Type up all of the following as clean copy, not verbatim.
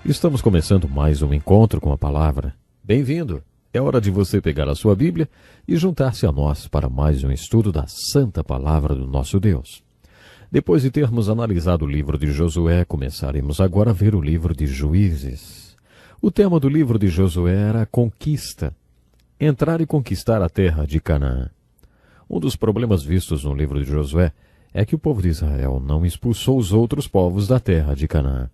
Estamos começando mais um encontro com a palavra. Bem-vindo! É hora de você pegar a sua Bíblia e juntar-se a nós para mais um estudo da Santa Palavra do nosso Deus. Depois de termos analisado o livro de Josué, começaremos agora a ver o livro de Juízes. O tema do livro de Josué era a conquista. Entrar e conquistar a terra de Canaã. Um dos problemas vistos no livro de Josué é que o povo de Israel não expulsou os outros povos da terra de Canaã.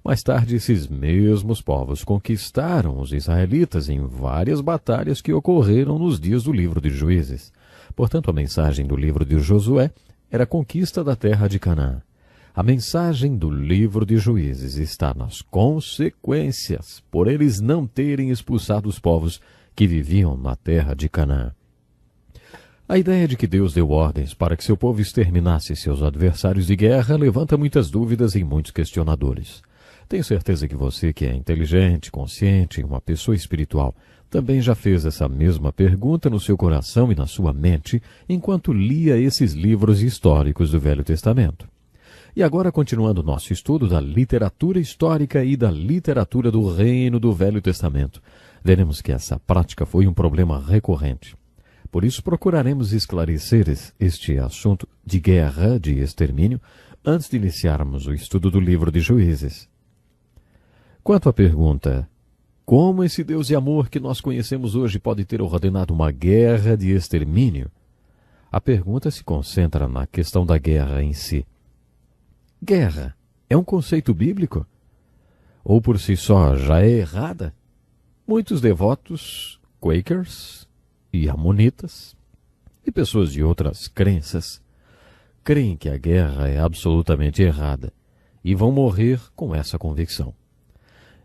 Mais tarde, esses mesmos povos conquistaram os israelitas em várias batalhas que ocorreram nos dias do livro de Juízes. Portanto, a mensagem do livro de Josué era a conquista da terra de Canaã. A mensagem do livro de Juízes está nas consequências por eles não terem expulsado os povos que viviam na terra de Canaã. A ideia de que Deus deu ordens para que seu povo exterminasse seus adversários de guerra levanta muitas dúvidas e muitos questionadores. Tenho certeza que você, que é inteligente, consciente e uma pessoa espiritual, também já fez essa mesma pergunta no seu coração e na sua mente enquanto lia esses livros históricos do Velho Testamento. E agora, continuando nosso estudo da literatura histórica e da literatura do reino do Velho Testamento, veremos que essa prática foi um problema recorrente. Por isso, procuraremos esclarecer este assunto de guerra, de extermínio, antes de iniciarmos o estudo do livro de Juízes. Quanto à pergunta, como esse Deus de amor que nós conhecemos hoje pode ter ordenado uma guerra de extermínio? A pergunta se concentra na questão da guerra em si. Guerra é um conceito bíblico? Ou por si só já é errada? Muitos devotos, Quakers e Amonitas, e pessoas de outras crenças, creem que a guerra é absolutamente errada e vão morrer com essa convicção.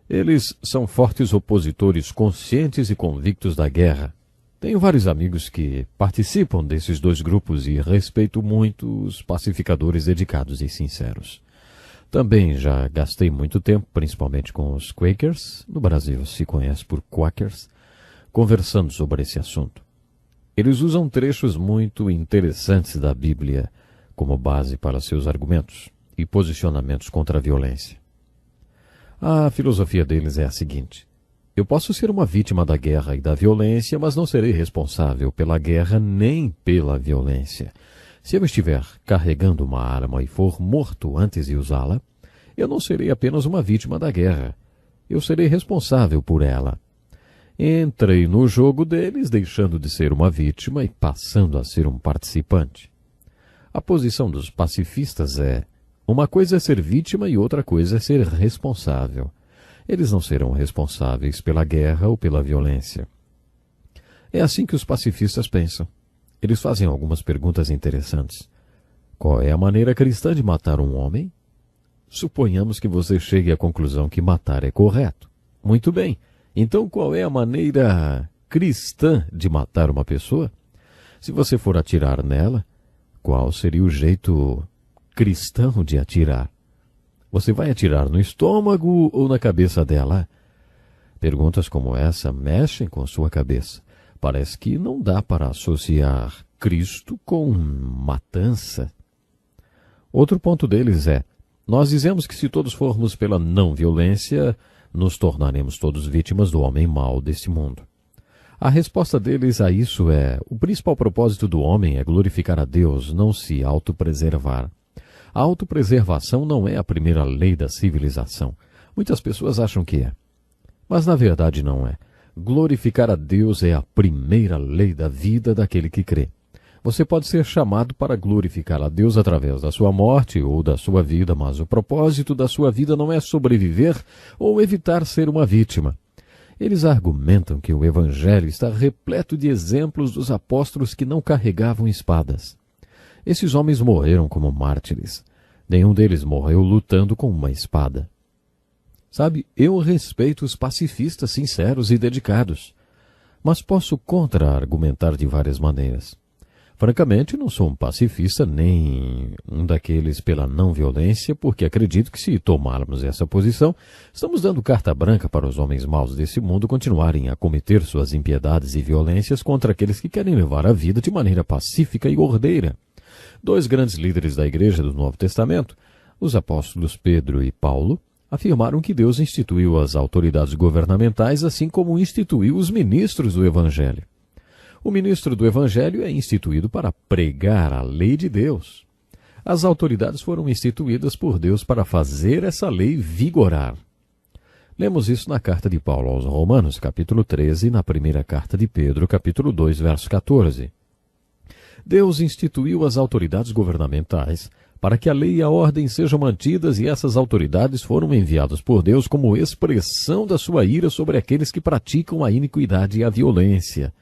Eles são fortes opositores conscientes e convictos da guerra. Tenho vários amigos que participam desses dois grupos e respeito muito os pacificadores dedicados e sinceros. Também já gastei muito tempo, principalmente com os Quakers, no Brasil se conhece por Quakers, conversando sobre esse assunto. Eles usam trechos muito interessantes da Bíblia como base para seus argumentos e posicionamentos contra a violência. A filosofia deles é a seguinte: eu posso ser uma vítima da guerra e da violência, mas não serei responsável pela guerra nem pela violência. Se eu estiver carregando uma arma e for morto antes de usá-la, eu não serei apenas uma vítima da guerra. Eu serei responsável por ela. Entrei no jogo deles, deixando de ser uma vítima e passando a ser um participante. A posição dos pacifistas é: uma coisa é ser vítima e outra coisa é ser responsável. Eles não serão responsáveis pela guerra ou pela violência. É assim que os pacifistas pensam. Eles fazem algumas perguntas interessantes. Qual é a maneira cristã de matar um homem? Suponhamos que você chegue à conclusão que matar é correto. Muito bem. Então qual é a maneira cristã de matar uma pessoa? Se você for atirar nela, qual seria o jeito cristão de atirar? Você vai atirar no estômago ou na cabeça dela? Perguntas como essa mexem com sua cabeça. Parece que não dá para associar Cristo com matança. Outro ponto deles é: nós dizemos que se todos formos pela não violência, nos tornaremos todos vítimas do homem mau deste mundo. A resposta deles a isso é: o principal propósito do homem é glorificar a Deus, não se autopreservar. A autopreservação não é a primeira lei da civilização. Muitas pessoas acham que é. Mas na verdade não é. Glorificar a Deus é a primeira lei da vida daquele que crê. Você pode ser chamado para glorificar a Deus através da sua morte ou da sua vida, mas o propósito da sua vida não é sobreviver ou evitar ser uma vítima. Eles argumentam que o Evangelho está repleto de exemplos dos apóstolos que não carregavam espadas. Esses homens morreram como mártires. Nenhum deles morreu lutando com uma espada. Sabe, eu respeito os pacifistas sinceros e dedicados, mas posso contra-argumentar de várias maneiras. Francamente, não sou um pacifista nem um daqueles pela não violência, porque acredito que se tomarmos essa posição, estamos dando carta branca para os homens maus desse mundo continuarem a cometer suas impiedades e violências contra aqueles que querem levar a vida de maneira pacífica e ordeira. Dois grandes líderes da Igreja do Novo Testamento, os apóstolos Pedro e Paulo, afirmaram que Deus instituiu as autoridades governamentais, assim como instituiu os ministros do Evangelho. O ministro do Evangelho é instituído para pregar a lei de Deus. As autoridades foram instituídas por Deus para fazer essa lei vigorar. Lemos isso na carta de Paulo aos Romanos, capítulo 13, e na primeira carta de Pedro, capítulo 2, verso 14. Deus instituiu as autoridades governamentais para que a lei e a ordem sejam mantidas, e essas autoridades foram enviadas por Deus como expressão da sua ira sobre aqueles que praticam a iniquidade e a violência.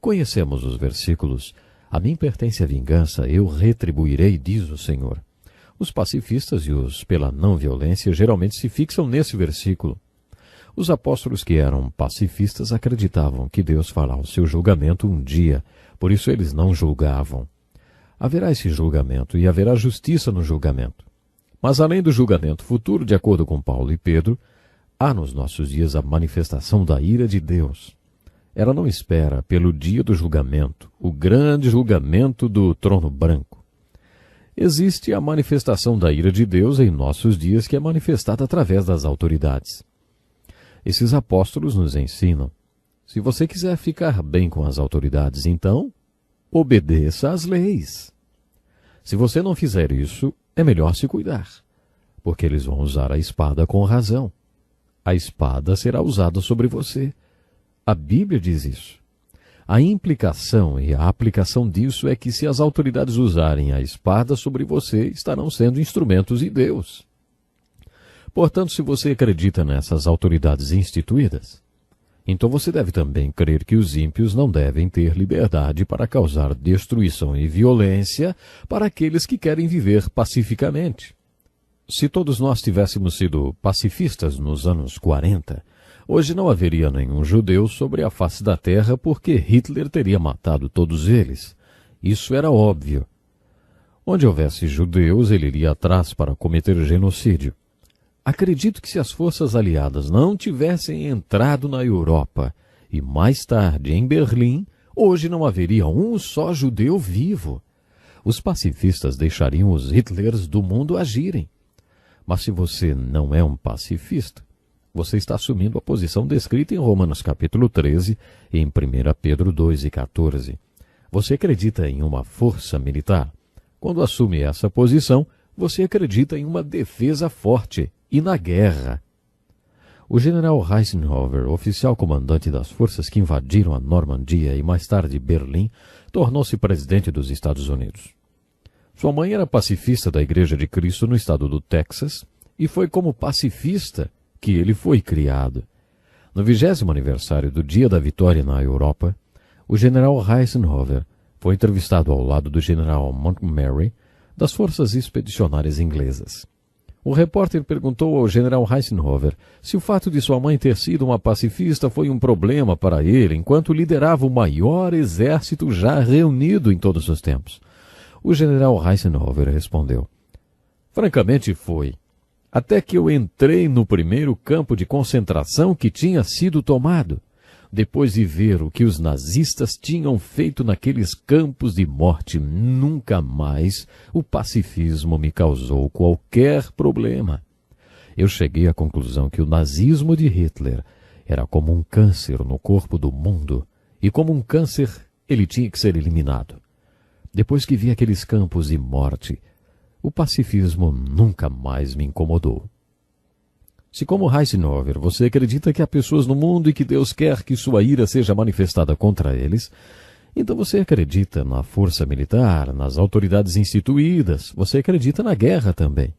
Conhecemos os versículos: a mim pertence a vingança, eu retribuirei, diz o Senhor. Os pacifistas e os pela não violência geralmente se fixam nesse versículo. Os apóstolos que eram pacifistas acreditavam que Deus fará o seu julgamento um dia, por isso eles não julgavam. Haverá esse julgamento e haverá justiça no julgamento. Mas além do julgamento futuro, de acordo com Paulo e Pedro, há nos nossos dias a manifestação da ira de Deus. Ela não espera pelo dia do julgamento, o grande julgamento do trono branco. Existe a manifestação da ira de Deus em nossos dias, que é manifestada através das autoridades. Esses apóstolos nos ensinam: se você quiser ficar bem com as autoridades, então obedeça às leis. Se você não fizer isso, é melhor se cuidar, porque eles vão usar a espada com razão. A espada será usada sobre você. A Bíblia diz isso. A implicação e a aplicação disso é que, se as autoridades usarem a espada sobre você, estarão sendo instrumentos de Deus. Portanto, se você acredita nessas autoridades instituídas, então você deve também crer que os ímpios não devem ter liberdade para causar destruição e violência para aqueles que querem viver pacificamente. Se todos nós tivéssemos sido pacifistas nos anos 40, hoje não haveria nenhum judeu sobre a face da terra, porque Hitler teria matado todos eles. Isso era óbvio. Onde houvesse judeus, ele iria atrás para cometer genocídio. Acredito que se as forças aliadas não tivessem entrado na Europa e mais tarde em Berlim, hoje não haveria um só judeu vivo. Os pacifistas deixariam os Hitlers do mundo agirem. Mas se você não é um pacifista, você está assumindo a posição descrita em Romanos capítulo 13 e em 1 Pedro 2 e 14. Você acredita em uma força militar. Quando assume essa posição, você acredita em uma defesa forte e na guerra. O general Eisenhower, oficial comandante das forças que invadiram a Normandia e mais tarde Berlim, tornou-se presidente dos Estados Unidos. Sua mãe era pacifista da Igreja de Cristo no estado do Texas, e foi como pacifista que ele foi criado. No 20º aniversário do Dia da Vitória na Europa, o general Eisenhower foi entrevistado ao lado do general Montgomery das Forças Expedicionárias Inglesas. O repórter perguntou ao general Eisenhower se o fato de sua mãe ter sido uma pacifista foi um problema para ele enquanto liderava o maior exército já reunido em todos os tempos. O general Eisenhower respondeu: francamente foi. Até que eu entrei no primeiro campo de concentração que tinha sido tomado, depois de ver o que os nazistas tinham feito naqueles campos de morte, nunca mais o pacifismo me causou qualquer problema. Eu cheguei à conclusão que o nazismo de Hitler era como um câncer no corpo do mundo, e como um câncer ele tinha que ser eliminado. Depois que vi aqueles campos de morte, o pacifismo nunca mais me incomodou. Se, como Eisenhower, você acredita que há pessoas no mundo e que Deus quer que sua ira seja manifestada contra eles, então você acredita na força militar, nas autoridades instituídas, você acredita na guerra também.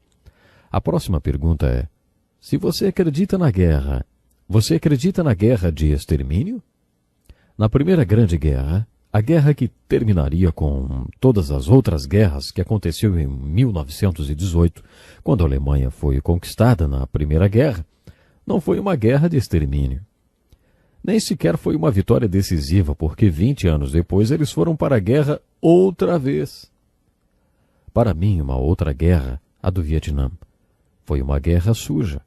A próxima pergunta é: se você acredita na guerra, você acredita na guerra de extermínio? Na Primeira Grande Guerra, a guerra que terminaria com todas as outras guerras que aconteceu em 1918, quando a Alemanha foi conquistada na Primeira Guerra, não foi uma guerra de extermínio. Nem sequer foi uma vitória decisiva, porque 20 anos depois eles foram para a guerra outra vez. Para mim, uma outra guerra, a do Vietnã, foi uma guerra suja.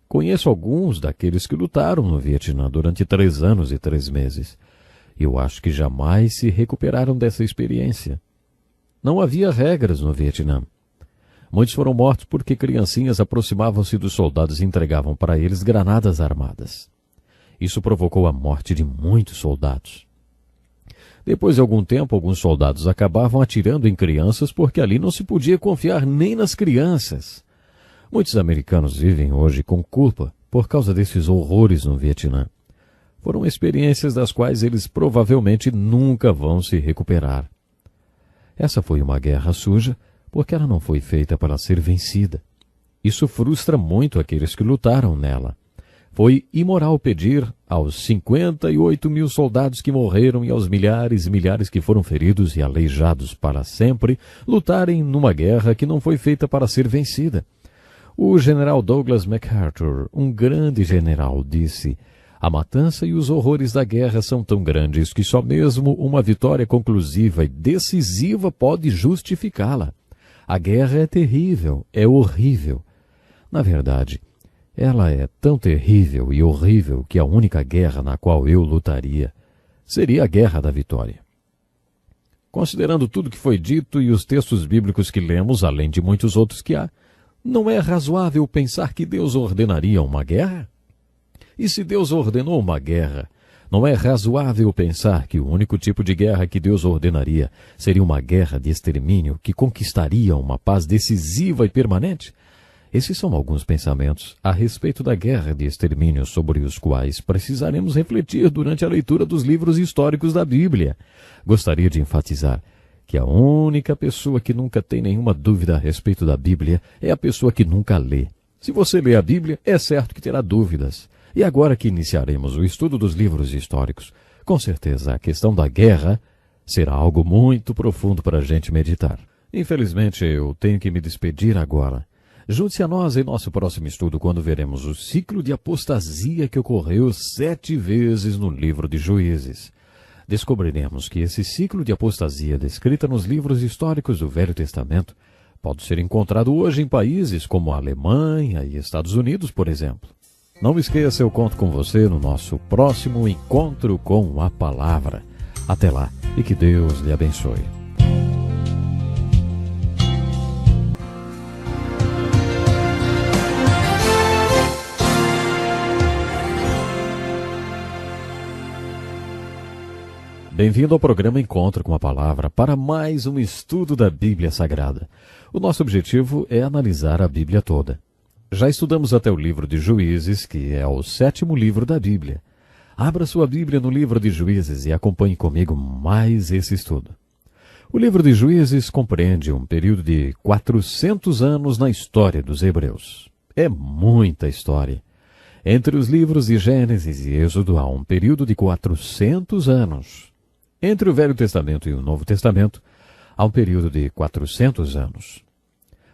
Conheço alguns daqueles que lutaram no Vietnã durante 3 anos e 3 meses. Eu acho que jamais se recuperaram dessa experiência. Não havia regras no Vietnã. Muitos foram mortos porque criancinhas aproximavam-se dos soldados e entregavam para eles granadas armadas. Isso provocou a morte de muitos soldados. Depois de algum tempo, alguns soldados acabavam atirando em crianças porque ali não se podia confiar nem nas crianças. Muitos americanos vivem hoje com culpa por causa desses horrores no Vietnã. Foram experiências das quais eles provavelmente nunca vão se recuperar. Essa foi uma guerra suja porque ela não foi feita para ser vencida. Isso frustra muito aqueles que lutaram nela. Foi imoral pedir aos 58 mil soldados que morreram e aos milhares e milhares que foram feridos e aleijados para sempre lutarem numa guerra que não foi feita para ser vencida. O general Douglas MacArthur, um grande general, disse: "A matança e os horrores da guerra são tão grandes que só mesmo uma vitória conclusiva e decisiva pode justificá-la. A guerra é terrível, é horrível. Na verdade, ela é tão terrível e horrível que a única guerra na qual eu lutaria seria a guerra da vitória." Considerando tudo que foi dito e os textos bíblicos que lemos, além de muitos outros que há, não é razoável pensar que Deus ordenaria uma guerra? E se Deus ordenou uma guerra, não é razoável pensar que o único tipo de guerra que Deus ordenaria seria uma guerra de extermínio que conquistaria uma paz decisiva e permanente? Esses são alguns pensamentos a respeito da guerra de extermínio sobre os quais precisaremos refletir durante a leitura dos livros históricos da Bíblia. Gostaria de enfatizar que a única pessoa que nunca tem nenhuma dúvida a respeito da Bíblia é a pessoa que nunca lê. Se você lê a Bíblia, é certo que terá dúvidas. E agora que iniciaremos o estudo dos livros históricos, com certeza a questão da guerra será algo muito profundo para a gente meditar. Infelizmente, eu tenho que me despedir agora. Junte-se a nós em nosso próximo estudo, quando veremos o ciclo de apostasia que ocorreu 7 vezes no livro de Juízes. Descobriremos que esse ciclo de apostasia descrita nos livros históricos do Velho Testamento pode ser encontrado hoje em países como a Alemanha e Estados Unidos, por exemplo. Não esqueça, eu conto com você no nosso próximo encontro com a Palavra. Até lá e que Deus lhe abençoe. Bem-vindo ao programa Encontro com a Palavra para mais um estudo da Bíblia Sagrada. O nosso objetivo é analisar a Bíblia toda. Já estudamos até o livro de Juízes, que é o 7º livro da Bíblia. Abra sua Bíblia no livro de Juízes e acompanhe comigo mais esse estudo. O livro de Juízes compreende um período de 400 anos na história dos hebreus. É muita história. Entre os livros de Gênesis e Êxodo há um período de 400 anos. Entre o Velho Testamento e o Novo Testamento, há um período de 400 anos.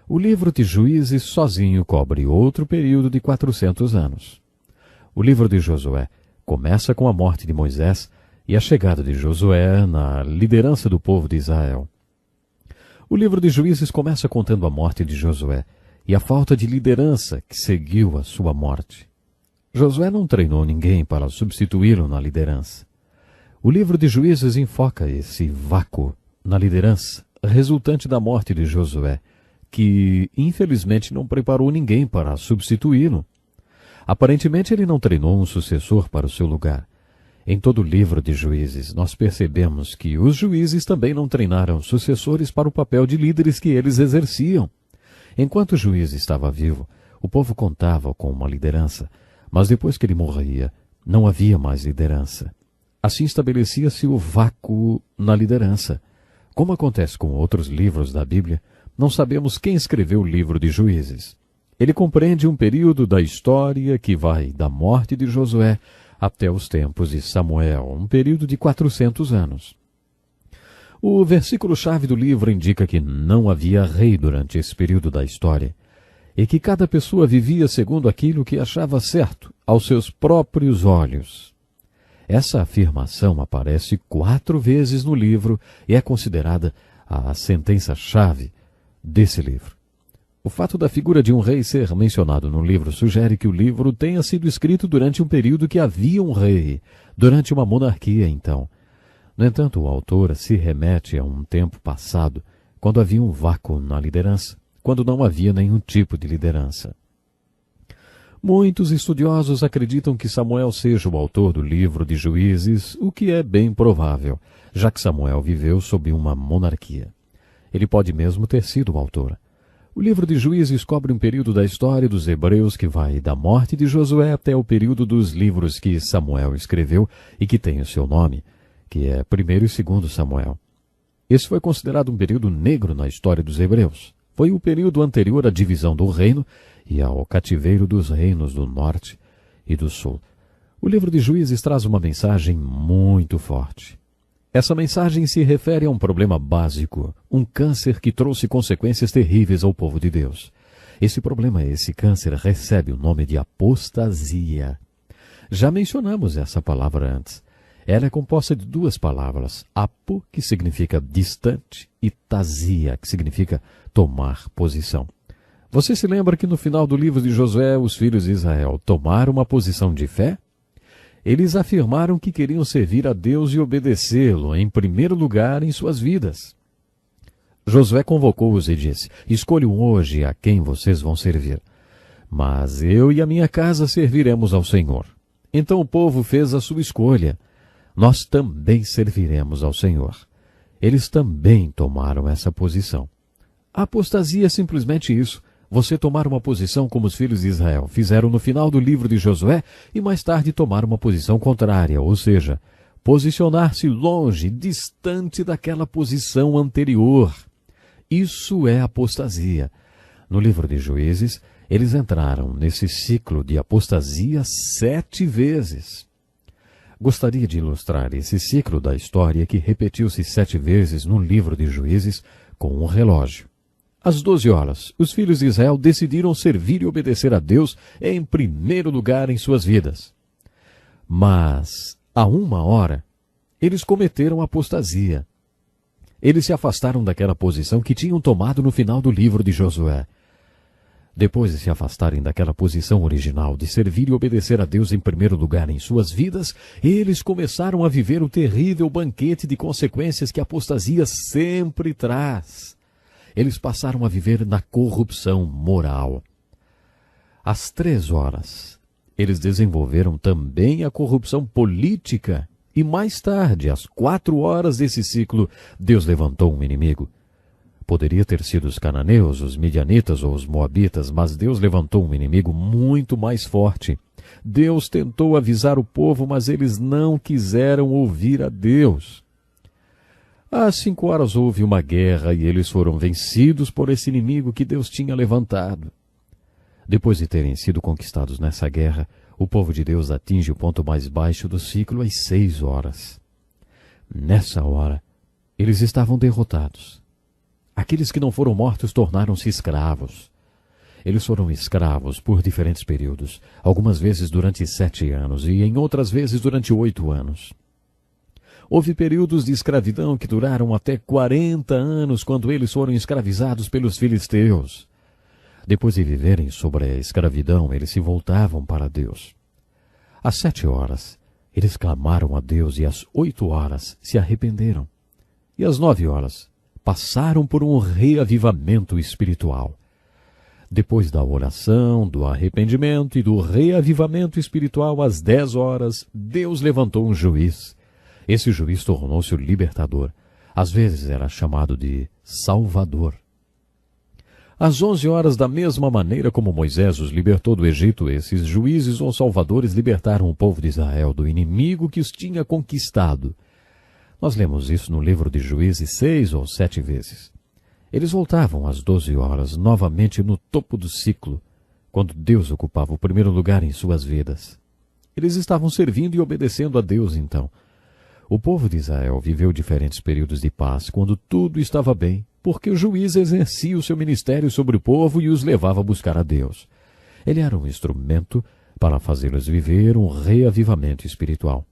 O livro de Juízes sozinho cobre outro período de 400 anos. O livro de Josué começa com a morte de Moisés e a chegada de Josué na liderança do povo de Israel. O livro de Juízes começa contando a morte de Josué e a falta de liderança que seguiu a sua morte. Josué não treinou ninguém para substituí-lo na liderança. O livro de Juízes enfoca esse vácuo na liderança resultante da morte de Josué, que infelizmente não preparou ninguém para substituí-lo. Aparentemente ele não treinou um sucessor para o seu lugar. Em todo o livro de Juízes, nós percebemos que os juízes também não treinaram sucessores para o papel de líderes que eles exerciam. Enquanto o juiz estava vivo, o povo contava com uma liderança, mas depois que ele morria, não havia mais liderança. Assim estabelecia-se o vácuo na liderança. Como acontece com outros livros da Bíblia, não sabemos quem escreveu o livro de Juízes. Ele compreende um período da história que vai da morte de Josué até os tempos de Samuel, um período de 400 anos. O versículo-chave do livro indica que não havia rei durante esse período da história, e que cada pessoa vivia segundo aquilo que achava certo aos seus próprios olhos. Essa afirmação aparece 4 vezes no livro e é considerada a sentença-chave desse livro. O fato da figura de um rei ser mencionado no livro sugere que o livro tenha sido escrito durante um período que havia um rei, durante uma monarquia, então. No entanto, o autor se remete a um tempo passado, quando havia um vácuo na liderança, quando não havia nenhum tipo de liderança. Muitos estudiosos acreditam que Samuel seja o autor do livro de Juízes, o que é bem provável, já que Samuel viveu sob uma monarquia. Ele pode mesmo ter sido o autor. O livro de Juízes cobre um período da história dos hebreus que vai da morte de Josué até o período dos livros que Samuel escreveu e que tem o seu nome, que é 1º e 2º Samuel. Esse foi considerado um período negro na história dos hebreus. Foi o período anterior à divisão do reino e ao cativeiro dos reinos do norte e do sul. O livro de Juízes traz uma mensagem muito forte. Essa mensagem se refere a um problema básico, um câncer que trouxe consequências terríveis ao povo de Deus. Esse problema, esse câncer, recebe o nome de apostasia. Já mencionamos essa palavra antes. Ela é composta de duas palavras, apo, que significa distante, e tasia, que significa tomar posição. Você se lembra que no final do livro de Josué, os filhos de Israel tomaram uma posição de fé? Eles afirmaram que queriam servir a Deus e obedecê-lo em primeiro lugar em suas vidas. Josué convocou-os e disse: escolham hoje a quem vocês vão servir. Mas eu e a minha casa serviremos ao Senhor. Então o povo fez a sua escolha. Nós também serviremos ao Senhor. Eles também tomaram essa posição. A apostasia é simplesmente isso. Você tomar uma posição como os filhos de Israel fizeram no final do livro de Josué e mais tarde tomar uma posição contrária, ou seja, posicionar-se longe, distante daquela posição anterior. Isso é apostasia. No livro de Juízes, eles entraram nesse ciclo de apostasia 7 vezes. Gostaria de ilustrar esse ciclo da história que repetiu-se 7 vezes no livro de Juízes com um relógio. Às 12 horas, os filhos de Israel decidiram servir e obedecer a Deus em primeiro lugar em suas vidas. Mas, a 1 hora, eles cometeram apostasia. Eles se afastaram daquela posição que tinham tomado no final do livro de Josué. Depois de se afastarem daquela posição original de servir e obedecer a Deus em primeiro lugar em suas vidas, eles começaram a viver o terrível banquete de consequências que a apostasia sempre traz. Eles passaram a viver na corrupção moral. Às 3 horas, eles desenvolveram também a corrupção política. E mais tarde, às 4 horas desse ciclo, Deus levantou um inimigo. Poderia ter sido os cananeus, os midianitas ou os moabitas, mas Deus levantou um inimigo muito mais forte. Deus tentou avisar o povo, mas eles não quiseram ouvir a Deus. Às 5 horas houve uma guerra e eles foram vencidos por esse inimigo que Deus tinha levantado. Depois de terem sido conquistados nessa guerra, o povo de Deus atinge o ponto mais baixo do ciclo às 6 horas. Nessa hora, eles estavam derrotados. Aqueles que não foram mortos tornaram-se escravos. Eles foram escravos por diferentes períodos, algumas vezes durante 7 anos e em outras vezes durante 8 anos. Houve períodos de escravidão que duraram até 40 anos quando eles foram escravizados pelos filisteus. Depois de viverem sobre a escravidão, eles se voltavam para Deus. Às 7 horas, eles clamaram a Deus e às 8 horas se arrependeram. E às 9 horas, passaram por um reavivamento espiritual. Depois da oração, do arrependimento e do reavivamento espiritual, às 10 horas, Deus levantou um juiz. Esse juiz tornou-se o libertador. Às vezes era chamado de Salvador. Às 11 horas, da mesma maneira como Moisés os libertou do Egito, esses juízes ou salvadores libertaram o povo de Israel do inimigo que os tinha conquistado. Nós lemos isso no livro de Juízes 6 ou 7 vezes. Eles voltavam às 12 horas, novamente no topo do ciclo, quando Deus ocupava o primeiro lugar em suas vidas. Eles estavam servindo e obedecendo a Deus então. O povo de Israel viveu diferentes períodos de paz, quando tudo estava bem, porque o juiz exercia o seu ministério sobre o povo e os levava a buscar a Deus. Ele era um instrumento para fazê-los viver um reavivamento espiritual.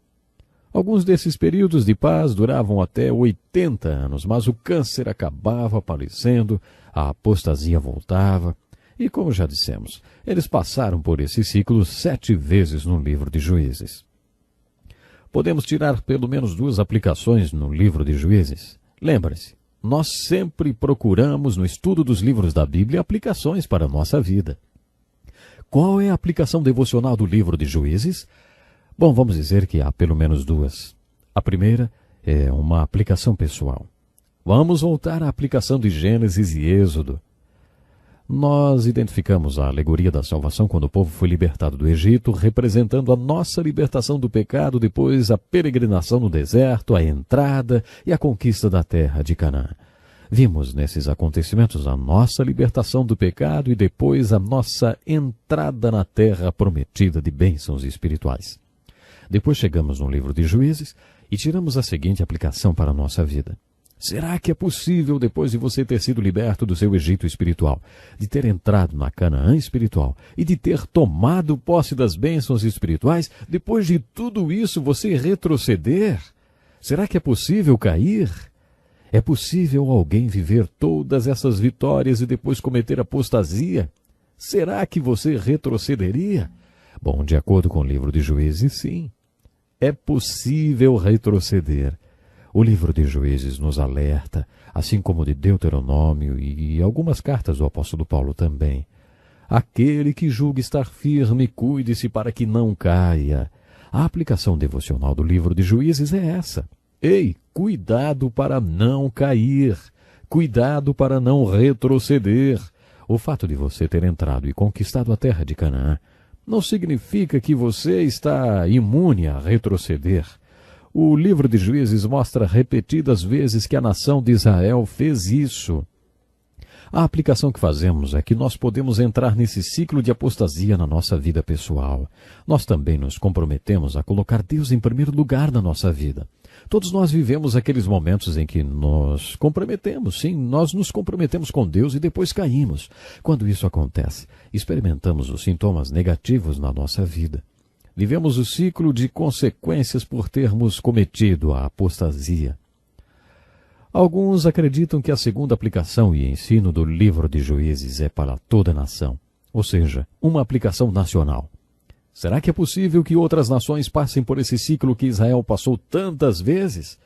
Alguns desses períodos de paz duravam até 80 anos, mas o câncer acabava aparecendo, a apostasia voltava, e como já dissemos, eles passaram por esse ciclo 7 vezes no livro de Juízes. Podemos tirar pelo menos 2 aplicações no livro de Juízes. Lembre-se, nós sempre procuramos no estudo dos livros da Bíblia aplicações para a nossa vida. Qual é a aplicação devocional do livro de Juízes? Bom, vamos dizer que há pelo menos duas. A primeira é uma aplicação pessoal. Vamos voltar à aplicação de Gênesis e Êxodo. Nós identificamos a alegoria da salvação quando o povo foi libertado do Egito, representando a nossa libertação do pecado, depois a peregrinação no deserto, a entrada e a conquista da terra de Canaã. Vimos nesses acontecimentos a nossa libertação do pecado e depois a nossa entrada na terra prometida de bênçãos espirituais. Depois chegamos no livro de Juízes e tiramos a seguinte aplicação para a nossa vida. Será que é possível, depois de você ter sido liberto do seu Egito espiritual, de ter entrado na Canaã espiritual e de ter tomado posse das bênçãos espirituais, depois de tudo isso você retroceder? Será que é possível cair? É possível alguém viver todas essas vitórias e depois cometer apostasia? Será que você retrocederia? Bom, de acordo com o livro de Juízes, sim. É possível retroceder. O livro de Juízes nos alerta, assim como de Deuteronômio e algumas cartas do apóstolo Paulo também. Aquele que julga estar firme, cuide-se para que não caia. A aplicação devocional do livro de Juízes é essa. Ei, cuidado para não cair. Cuidado para não retroceder. O fato de você ter entrado e conquistado a terra de Canaã não significa que você está imune a retroceder. O livro de Juízes mostra repetidas vezes que a nação de Israel fez isso. A aplicação que fazemos é que nós podemos entrar nesse ciclo de apostasia na nossa vida pessoal. Nós também nos comprometemos a colocar Deus em primeiro lugar na nossa vida. Todos nós vivemos aqueles momentos em que nos comprometemos, sim, nós nos comprometemos com Deus e depois caímos. Quando isso acontece, experimentamos os sintomas negativos na nossa vida. Vivemos o ciclo de consequências por termos cometido a apostasia. Alguns acreditam que a segunda aplicação e ensino do livro de Juízes é para toda a nação, ou seja, uma aplicação nacional. Será que é possível que outras nações passem por esse ciclo que Israel passou tantas vezes?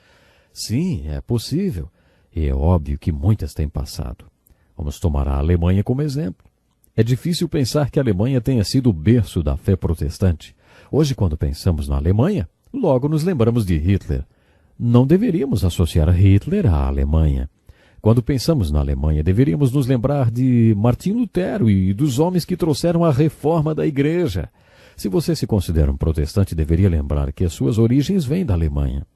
Sim, é possível. E é óbvio que muitas têm passado. Vamos tomar a Alemanha como exemplo. É difícil pensar que a Alemanha tenha sido o berço da fé protestante. Hoje, quando pensamos na Alemanha, logo nos lembramos de Hitler. Não deveríamos associar Hitler à Alemanha. Quando pensamos na Alemanha, deveríamos nos lembrar de Martim Lutero e dos homens que trouxeram a reforma da igreja. Se você se considera um protestante, deveria lembrar que as suas origens vêm da Alemanha.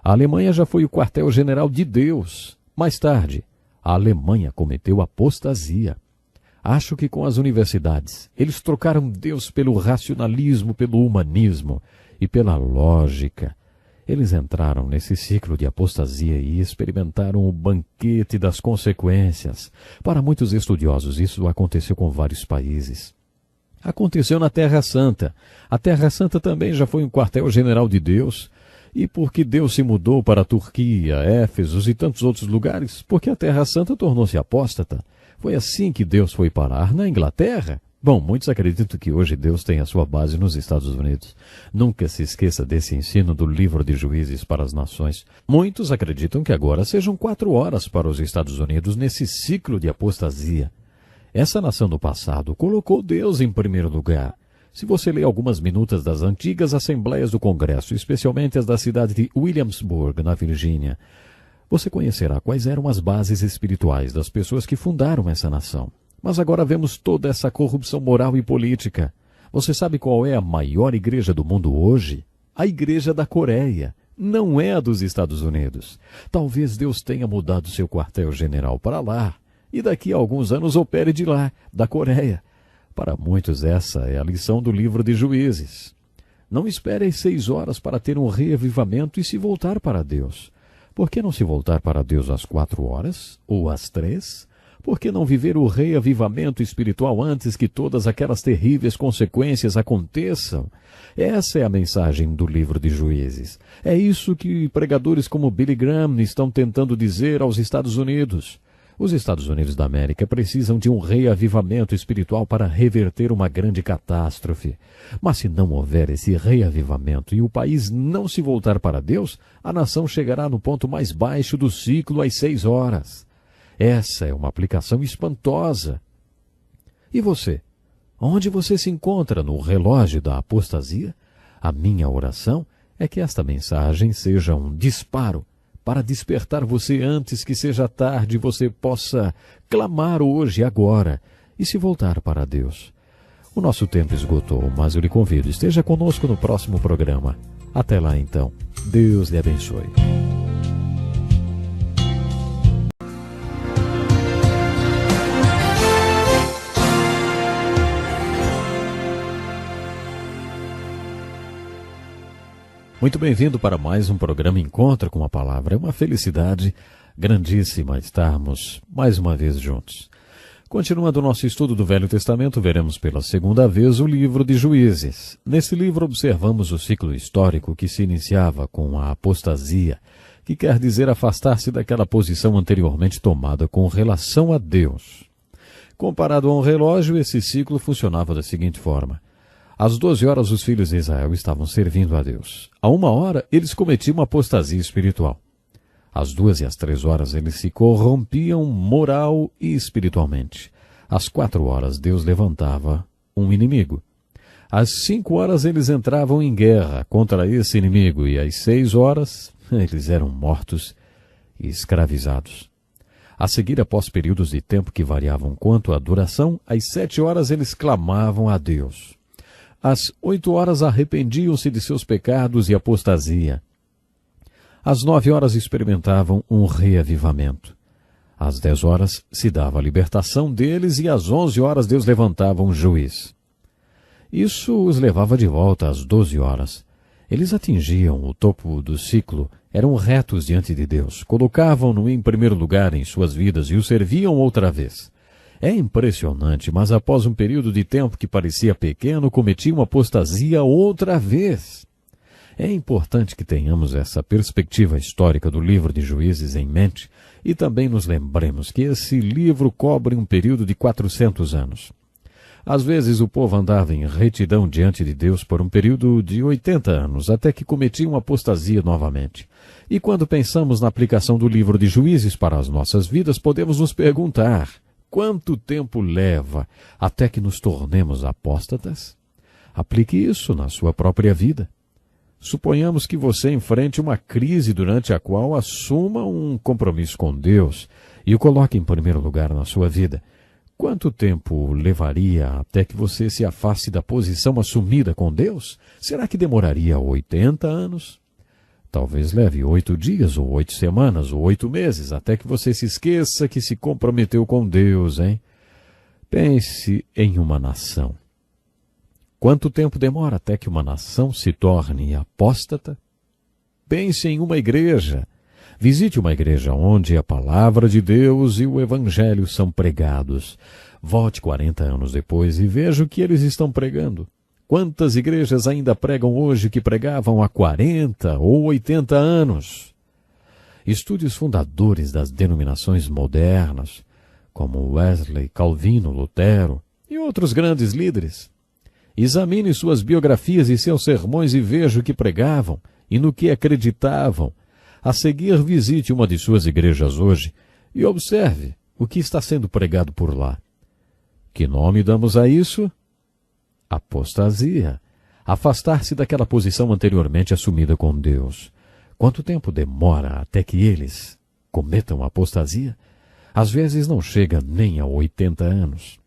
A Alemanha já foi o quartel-general de Deus. Mais tarde, a Alemanha cometeu apostasia. Acho que com as universidades, eles trocaram Deus pelo racionalismo, pelo humanismo e pela lógica. Eles entraram nesse ciclo de apostasia e experimentaram o banquete das consequências. Para muitos estudiosos, isso aconteceu com vários países. Aconteceu na Terra Santa. A Terra Santa também já foi um quartel-general de Deus. E por que Deus se mudou para a Turquia, Éfeso e tantos outros lugares? Porque a Terra Santa tornou-se apóstata. Foi assim que Deus foi parar na Inglaterra. Bom, muitos acreditam que hoje Deus tem a sua base nos Estados Unidos. Nunca se esqueça desse ensino do livro de Juízes para as nações. Muitos acreditam que agora sejam 4 horas para os Estados Unidos nesse ciclo de apostasia. Essa nação do passado colocou Deus em primeiro lugar. Se você ler algumas minutas das antigas assembleias do Congresso, especialmente as da cidade de Williamsburg, na Virgínia, você conhecerá quais eram as bases espirituais das pessoas que fundaram essa nação. Mas agora vemos toda essa corrupção moral e política. Você sabe qual é a maior igreja do mundo hoje? A Igreja da Coreia. Não é a dos Estados Unidos. Talvez Deus tenha mudado seu quartel-general para lá. E daqui a alguns anos opere de lá, da Coreia. Para muitos essa é a lição do livro de Juízes. Não espere as 6 horas para ter um reavivamento e se voltar para Deus. Por que não se voltar para Deus às 4 horas? Ou às 3? Por que não viver o reavivamento espiritual antes que todas aquelas terríveis consequências aconteçam? Essa é a mensagem do livro de Juízes. É isso que pregadores como Billy Graham estão tentando dizer aos Estados Unidos. Os Estados Unidos da América precisam de um reavivamento espiritual para reverter uma grande catástrofe. Mas se não houver esse reavivamento e o país não se voltar para Deus, a nação chegará no ponto mais baixo do ciclo às 6 horas. Essa é uma aplicação espantosa. E você? Onde você se encontra no relógio da apostasia? A minha oração é que esta mensagem seja um disparo para despertar você antes que seja tarde e você possa clamar hoje, agora, e se voltar para Deus. O nosso tempo esgotou, mas eu lhe convido, esteja conosco no próximo programa. Até lá então, Deus lhe abençoe. Muito bem-vindo para mais um programa Encontro com a Palavra. É uma felicidade grandíssima estarmos mais uma vez juntos. Continuando o nosso estudo do Velho Testamento, veremos pela segunda vez o livro de Juízes. Nesse livro observamos o ciclo histórico que se iniciava com a apostasia, que quer dizer afastar-se daquela posição anteriormente tomada com relação a Deus. Comparado a um relógio, esse ciclo funcionava da seguinte forma. Às 12 horas, os filhos de Israel estavam servindo a Deus. À 1 hora, eles cometiam uma apostasia espiritual. Às 2 e às 3 horas, eles se corrompiam moral e espiritualmente. Às 4 horas, Deus levantava um inimigo. Às 5 horas, eles entravam em guerra contra esse inimigo. E às 6 horas, eles eram mortos e escravizados. A seguir, após períodos de tempo que variavam quanto à duração, às 7 horas, eles clamavam a Deus. Às 8 horas arrependiam-se de seus pecados e apostasia. Às 9 horas experimentavam um reavivamento. Às 10 horas se dava a libertação deles e às 11 horas Deus levantava um juiz. Isso os levava de volta às 12 horas. Eles atingiam o topo do ciclo, eram retos diante de Deus, colocavam-no em primeiro lugar em suas vidas e o serviam outra vez. É impressionante, mas após um período de tempo que parecia pequeno, cometiam apostasia outra vez. É importante que tenhamos essa perspectiva histórica do livro de Juízes em mente e também nos lembremos que esse livro cobre um período de 400 anos. Às vezes o povo andava em retidão diante de Deus por um período de 80 anos, até que cometiam apostasia novamente. E quando pensamos na aplicação do livro de Juízes para as nossas vidas, podemos nos perguntar: quanto tempo leva até que nos tornemos apóstatas? Aplique isso na sua própria vida. Suponhamos que você enfrente uma crise durante a qual assuma um compromisso com Deus e o coloque em primeiro lugar na sua vida. Quanto tempo levaria até que você se afaste da posição assumida com Deus? Será que demoraria 80 anos? Talvez leve 8 dias, ou 8 semanas, ou 8 meses, até que você se esqueça que se comprometeu com Deus, hein? Pense em uma nação. Quanto tempo demora até que uma nação se torne apóstata? Pense em uma igreja. Visite uma igreja onde a palavra de Deus e o evangelho são pregados. Volte 40 anos depois e veja o que eles estão pregando. Quantas igrejas ainda pregam hoje que pregavam há 40 ou 80 anos? Estude os fundadores das denominações modernas, como Wesley, Calvino, Lutero e outros grandes líderes. Examine suas biografias e seus sermões e veja o que pregavam e no que acreditavam. A seguir, visite uma de suas igrejas hoje e observe o que está sendo pregado por lá. Que nome damos a isso? Apostasia. Afastar-se daquela posição anteriormente assumida com Deus. Quanto tempo demora até que eles cometam apostasia? Às vezes não chega nem a 80 anos.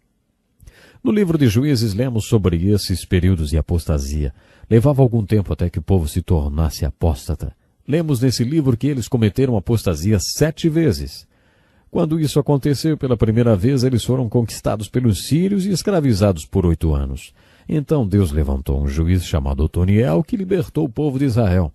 No livro de Juízes lemos sobre esses períodos de apostasia. Levava algum tempo até que o povo se tornasse apóstata. Lemos nesse livro que eles cometeram apostasia 7 vezes. Quando isso aconteceu pela primeira vez, eles foram conquistados pelos sírios e escravizados por 8 anos. Então Deus levantou um juiz chamado Otoniel que libertou o povo de Israel.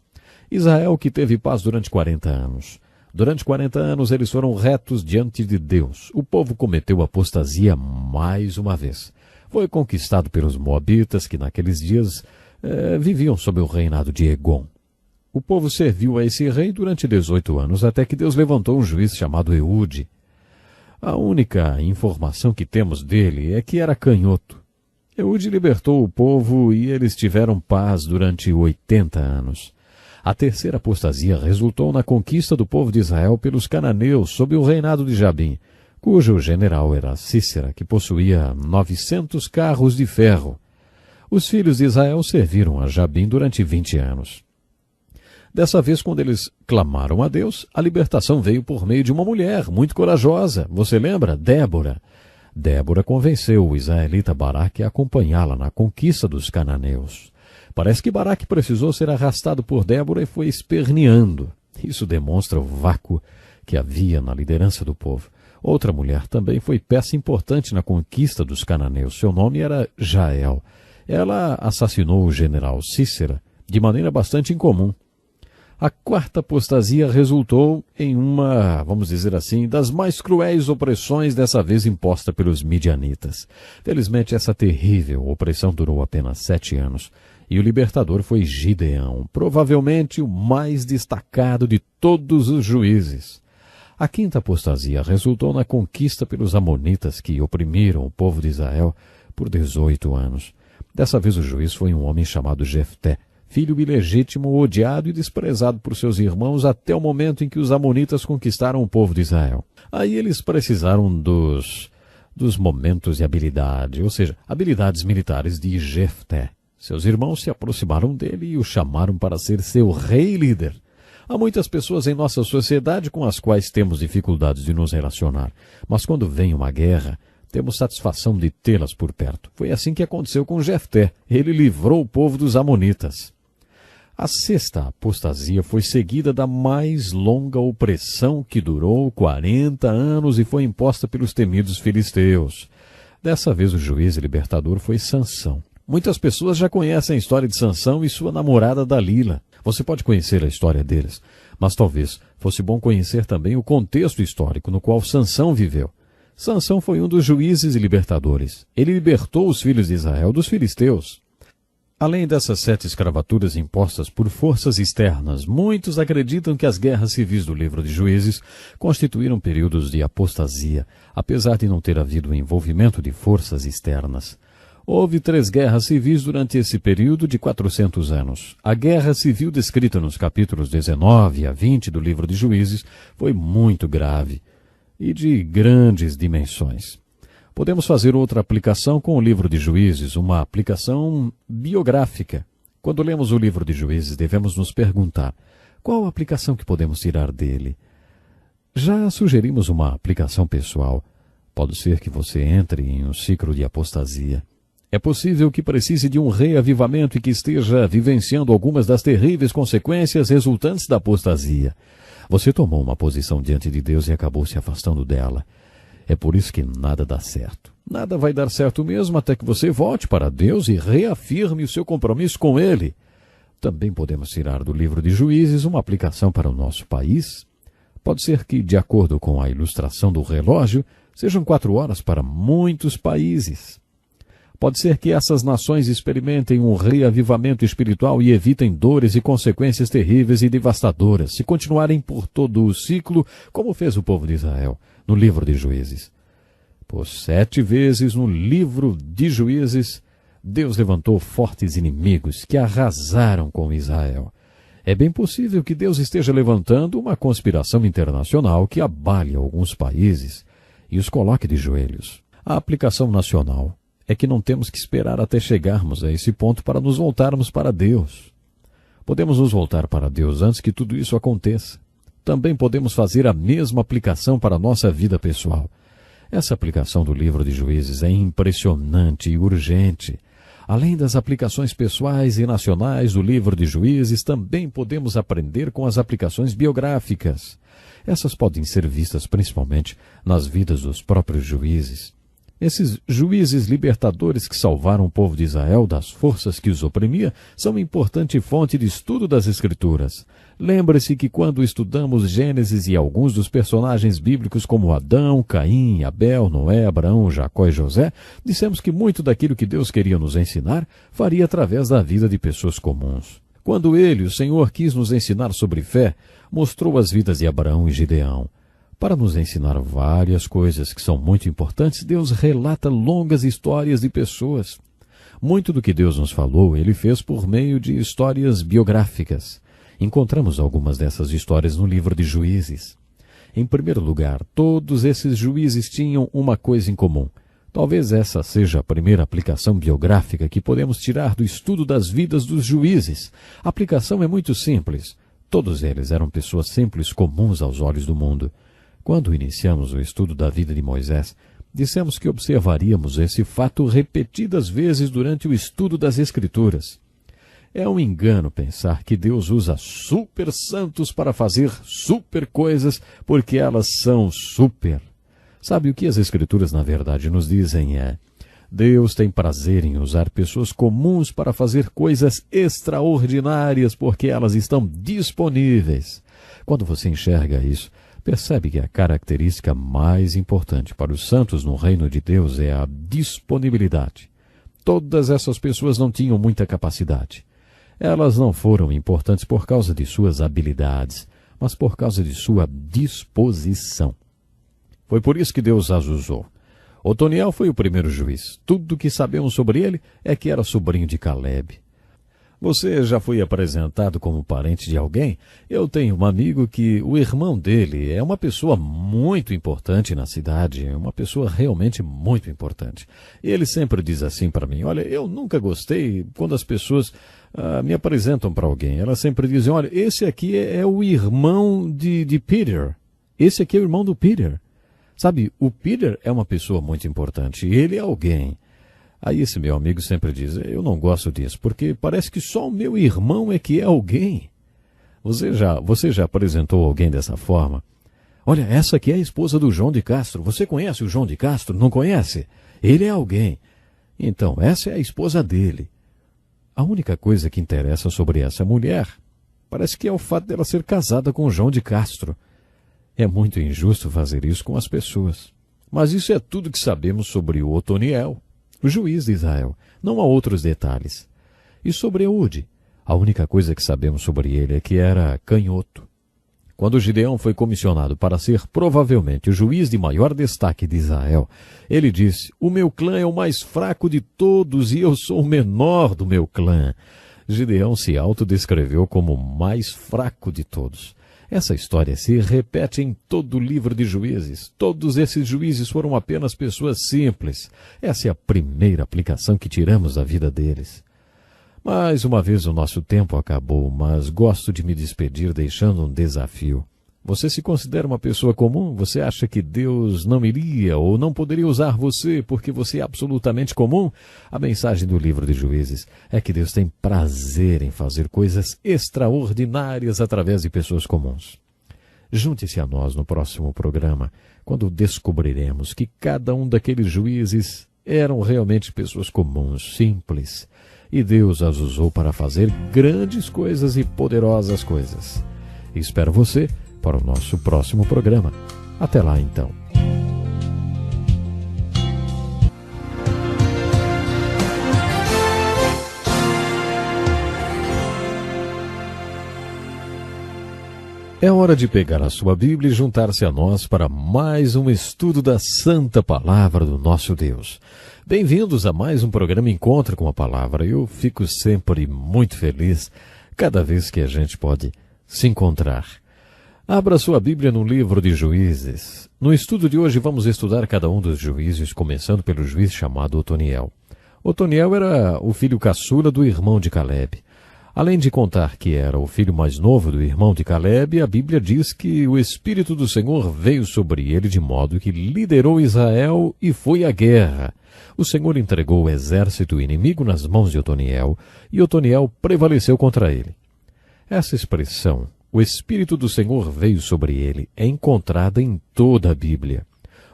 Israel que teve paz durante 40 anos. Durante 40 anos eles foram retos diante de Deus. O povo cometeu apostasia mais uma vez. Foi conquistado pelos moabitas que naqueles dias viviam sob o reinado de Egon. O povo serviu a esse rei durante 18 anos até que Deus levantou um juiz chamado Eude. A única informação que temos dele é que era canhoto. Eude libertou o povo e eles tiveram paz durante 80 anos. A terceira apostasia resultou na conquista do povo de Israel pelos cananeus sob o reinado de Jabim, cujo general era Cícera, que possuía 900 carros de ferro. Os filhos de Israel serviram a Jabim durante 20 anos. Dessa vez, quando eles clamaram a Deus, a libertação veio por meio de uma mulher muito corajosa. Você lembra? Débora. Débora convenceu o israelita Baraque a acompanhá-la na conquista dos cananeus. Parece que Baraque precisou ser arrastado por Débora e foi esperneando. Isso demonstra o vácuo que havia na liderança do povo. Outra mulher também foi peça importante na conquista dos cananeus. Seu nome era Jael. Ela assassinou o general Cícera de maneira bastante incomum. A quarta apostasia resultou em uma, vamos dizer assim, das mais cruéis opressões, dessa vez imposta pelos midianitas. Felizmente, essa terrível opressão durou apenas 7 anos, e o libertador foi Gideão, provavelmente o mais destacado de todos os juízes. A quinta apostasia resultou na conquista pelos amonitas, que oprimiram o povo de Israel por 18 anos. Dessa vez o juiz foi um homem chamado Jefté, filho ilegítimo, odiado e desprezado por seus irmãos até o momento em que os amonitas conquistaram o povo de Israel. Aí eles precisaram dos momentos de habilidade, ou seja, habilidades militares de Jefté. Seus irmãos se aproximaram dele e o chamaram para ser seu rei líder. Há muitas pessoas em nossa sociedade com as quais temos dificuldades de nos relacionar, mas quando vem uma guerra, temos satisfação de tê-las por perto. Foi assim que aconteceu com Jefté. Ele livrou o povo dos amonitas. A sexta apostasia foi seguida da mais longa opressão, que durou 40 anos e foi imposta pelos temidos filisteus. Dessa vez o juiz e libertador foi Sansão. Muitas pessoas já conhecem a história de Sansão e sua namorada Dalila. Você pode conhecer a história deles, mas talvez fosse bom conhecer também o contexto histórico no qual Sansão viveu. Sansão foi um dos juízes e libertadores. Ele libertou os filhos de Israel dos filisteus. Além dessas 7 escravaturas impostas por forças externas, muitos acreditam que as guerras civis do livro de Juízes constituíram períodos de apostasia, apesar de não ter havido o envolvimento de forças externas. Houve 3 guerras civis durante esse período de 400 anos. A guerra civil descrita nos capítulos 19 a 20 do livro de Juízes foi muito grave e de grandes dimensões. Podemos fazer outra aplicação com o livro de Juízes, uma aplicação biográfica. Quando lemos o livro de Juízes, devemos nos perguntar: qual a aplicação que podemos tirar dele? Já sugerimos uma aplicação pessoal. Pode ser que você entre em um ciclo de apostasia. É possível que precise de um reavivamento e que esteja vivenciando algumas das terríveis consequências resultantes da apostasia. Você tomou uma posição diante de Deus e acabou se afastando dela. É por isso que nada dá certo. Nada vai dar certo mesmo até que você volte para Deus e reafirme o seu compromisso com Ele. Também podemos tirar do livro de Juízes uma aplicação para o nosso país. Pode ser que, de acordo com a ilustração do relógio, sejam 4 horas para muitos países. Pode ser que essas nações experimentem um reavivamento espiritual e evitem dores e consequências terríveis e devastadoras, se continuarem por todo o ciclo, como fez o povo de Israel, no livro de Juízes. Por 7 vezes no livro de Juízes, Deus levantou fortes inimigos que arrasaram com Israel. É bem possível que Deus esteja levantando uma conspiração internacional que abale alguns países e os coloque de joelhos. A aplicação nacional é que não temos que esperar até chegarmos a esse ponto para nos voltarmos para Deus. Podemos nos voltar para Deus antes que tudo isso aconteça. Também podemos fazer a mesma aplicação para a nossa vida pessoal. Essa aplicação do livro de Juízes é impressionante e urgente. Além das aplicações pessoais e nacionais do livro de Juízes, também podemos aprender com as aplicações biográficas. Essas podem ser vistas principalmente nas vidas dos próprios juízes. Esses juízes libertadores que salvaram o povo de Israel das forças que os oprimia são uma importante fonte de estudo das Escrituras. Lembre-se que quando estudamos Gênesis e alguns dos personagens bíblicos como Adão, Caim, Abel, Noé, Abraão, Jacó e José, dissemos que muito daquilo que Deus queria nos ensinar faria através da vida de pessoas comuns. Quando Ele, o Senhor, quis nos ensinar sobre fé, mostrou as vidas de Abraão e Gideão. Para nos ensinar várias coisas que são muito importantes, Deus relata longas histórias de pessoas. Muito do que Deus nos falou, Ele fez por meio de histórias biográficas. Encontramos algumas dessas histórias no livro de Juízes. Em primeiro lugar, todos esses juízes tinham uma coisa em comum. Talvez essa seja a primeira aplicação biográfica que podemos tirar do estudo das vidas dos juízes. A aplicação é muito simples. Todos eles eram pessoas simples, comuns aos olhos do mundo. Quando iniciamos o estudo da vida de Moisés, dissemos que observaríamos esse fato repetidas vezes durante o estudo das Escrituras. É um engano pensar que Deus usa super santos para fazer super coisas porque elas são super. Sabe o que as Escrituras na verdade nos dizem é: Deus tem prazer em usar pessoas comuns para fazer coisas extraordinárias porque elas estão disponíveis. Quando você enxerga isso, percebe que a característica mais importante para os santos no reino de Deus é a disponibilidade. Todas essas pessoas não tinham muita capacidade. Elas não foram importantes por causa de suas habilidades, mas por causa de sua disposição. Foi por isso que Deus as usou. Otoniel foi o primeiro juiz. Tudo o que sabemos sobre ele é que era sobrinho de Caleb. Você já foi apresentado como parente de alguém? Eu tenho um amigo que o irmão dele é uma pessoa muito importante na cidade, uma pessoa realmente muito importante. E ele sempre diz assim para mim: olha, eu nunca gostei quando as pessoas me apresentam para alguém. Elas sempre dizem: olha, esse aqui é o irmão de Peter. Esse aqui é o irmão do Peter. Sabe, o Peter é uma pessoa muito importante, ele é alguém. Aí esse meu amigo sempre diz: eu não gosto disso, porque parece que só o meu irmão é que é alguém. Você já apresentou alguém dessa forma? Olha, essa aqui é a esposa do João de Castro. Você conhece o João de Castro? Não conhece? Ele é alguém. Então, essa é a esposa dele. A única coisa que interessa sobre essa mulher parece que é o fato dela ser casada com o João de Castro. É muito injusto fazer isso com as pessoas. Mas isso é tudo que sabemos sobre o Otoniel, o juiz de Israel. Não há outros detalhes. E sobre Eude, a única coisa que sabemos sobre ele é que era canhoto. Quando Gideão foi comissionado para ser provavelmente o juiz de maior destaque de Israel, ele disse: o meu clã é o mais fraco de todos e eu sou o menor do meu clã. Gideão se autodescreveu como o mais fraco de todos. Essa história se repete em todo o livro de Juízes. Todos esses juízes foram apenas pessoas simples. Essa é a primeira aplicação que tiramos da vida deles. Mais uma vez o nosso tempo acabou, mas gosto de me despedir deixando um desafio. Você se considera uma pessoa comum? Você acha que Deus não iria ou não poderia usar você porque você é absolutamente comum? A mensagem do livro de Juízes é que Deus tem prazer em fazer coisas extraordinárias através de pessoas comuns. Junte-se a nós no próximo programa, quando descobriremos que cada um daqueles juízes eram realmente pessoas comuns, simples, e Deus as usou para fazer grandes coisas e poderosas coisas. Espero você para o nosso próximo programa. Até lá, então. É hora de pegar a sua Bíblia e juntar-se a nós para mais um estudo da Santa Palavra do nosso Deus. Bem-vindos a mais um programa Encontro com a Palavra. Eu fico sempre muito feliz cada vez que a gente pode se encontrar. Abra sua Bíblia no livro de Juízes. No estudo de hoje vamos estudar cada um dos juízes, começando pelo juiz chamado Otoniel. Otoniel era o filho caçula do irmão de Caleb. Além de contar que era o filho mais novo do irmão de Caleb, a Bíblia diz que o Espírito do Senhor veio sobre ele de modo que liderou Israel e foi à guerra. O Senhor entregou o exército inimigo nas mãos de Otoniel e Otoniel prevaleceu contra ele. Essa expressão, o Espírito do Senhor veio sobre ele, é encontrada em toda a Bíblia.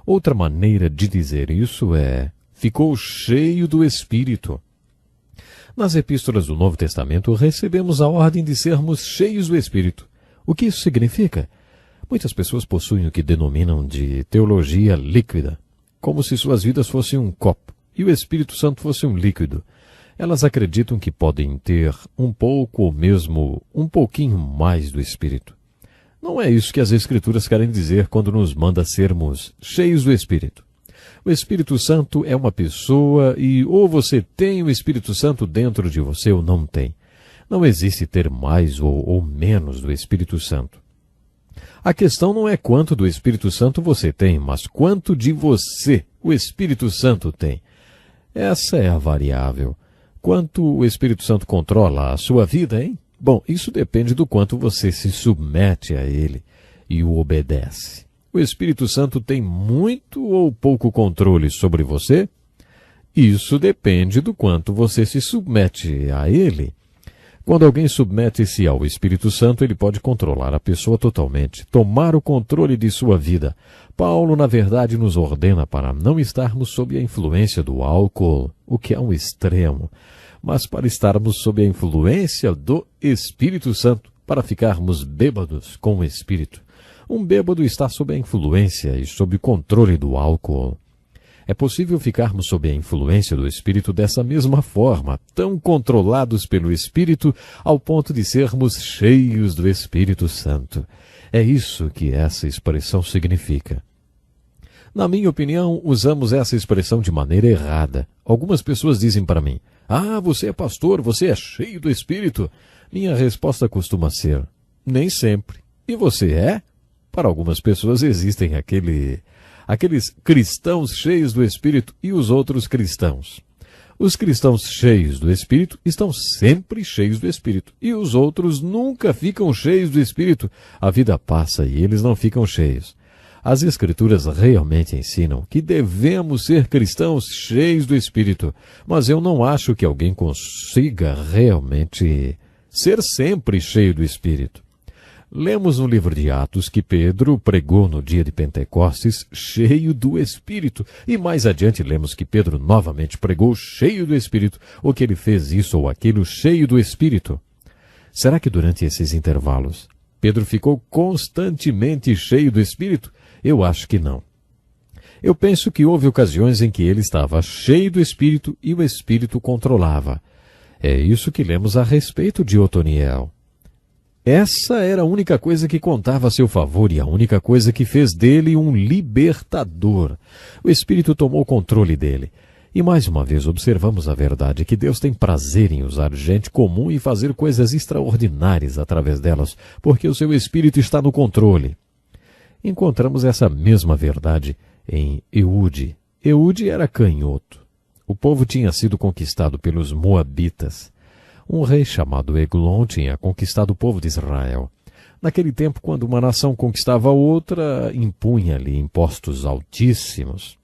Outra maneira de dizer isso é: ficou cheio do Espírito. Nas epístolas do Novo Testamento recebemos a ordem de sermos cheios do Espírito. O que isso significa? Muitas pessoas possuem o que denominam de teologia líquida, como se suas vidas fossem um copo e o Espírito Santo fosse um líquido. Elas acreditam que podem ter um pouco ou mesmo um pouquinho mais do Espírito. Não é isso que as Escrituras querem dizer quando nos manda sermos cheios do Espírito. O Espírito Santo é uma pessoa e ou você tem o Espírito Santo dentro de você ou não tem. Não existe ter mais ou menos do Espírito Santo. A questão não é quanto do Espírito Santo você tem, mas quanto de você o Espírito Santo tem. Essa é a variável. Quanto o Espírito Santo controla a sua vida, hein? Bom, isso depende do quanto você se submete a ele e o obedece. O Espírito Santo tem muito ou pouco controle sobre você? Isso depende do quanto você se submete a ele. Quando alguém submete-se ao Espírito Santo, ele pode controlar a pessoa totalmente, tomar o controle de sua vida. Paulo, na verdade, nos ordena para não estarmos sob a influência do álcool, o que é um extremo, mas para estarmos sob a influência do Espírito Santo, para ficarmos bêbados com o Espírito. Um bêbado está sob a influência e sob o controle do álcool. É possível ficarmos sob a influência do Espírito dessa mesma forma, tão controlados pelo Espírito, ao ponto de sermos cheios do Espírito Santo. É isso que essa expressão significa. Na minha opinião, usamos essa expressão de maneira errada. Algumas pessoas dizem para mim, você é pastor, você é cheio do Espírito. Minha resposta costuma ser, nem sempre. E você é? Para algumas pessoas existem aqueles cristãos cheios do Espírito e os outros cristãos. Os cristãos cheios do Espírito estão sempre cheios do Espírito. E os outros nunca ficam cheios do Espírito. A vida passa e eles não ficam cheios. As Escrituras realmente ensinam que devemos ser cristãos cheios do Espírito. Mas eu não acho que alguém consiga realmente ser sempre cheio do Espírito. Lemos no livro de Atos que Pedro pregou no dia de Pentecostes cheio do Espírito. E mais adiante lemos que Pedro novamente pregou cheio do Espírito, ou que ele fez isso ou aquilo cheio do Espírito. Será que durante esses intervalos Pedro ficou constantemente cheio do Espírito? Eu acho que não. Eu penso que houve ocasiões em que ele estava cheio do Espírito e o Espírito controlava. É isso que lemos a respeito de Otoniel. Essa era a única coisa que contava a seu favor e a única coisa que fez dele um libertador. O Espírito tomou controle dele. E mais uma vez observamos a verdade que Deus tem prazer em usar gente comum e fazer coisas extraordinárias através delas, porque o seu Espírito está no controle. Encontramos essa mesma verdade em Eude. Eude era canhoto. O povo tinha sido conquistado pelos Moabitas. Um rei chamado Eglon tinha conquistado o povo de Israel. Naquele tempo, quando uma nação conquistava a outra, impunha-lhe impostos altíssimos.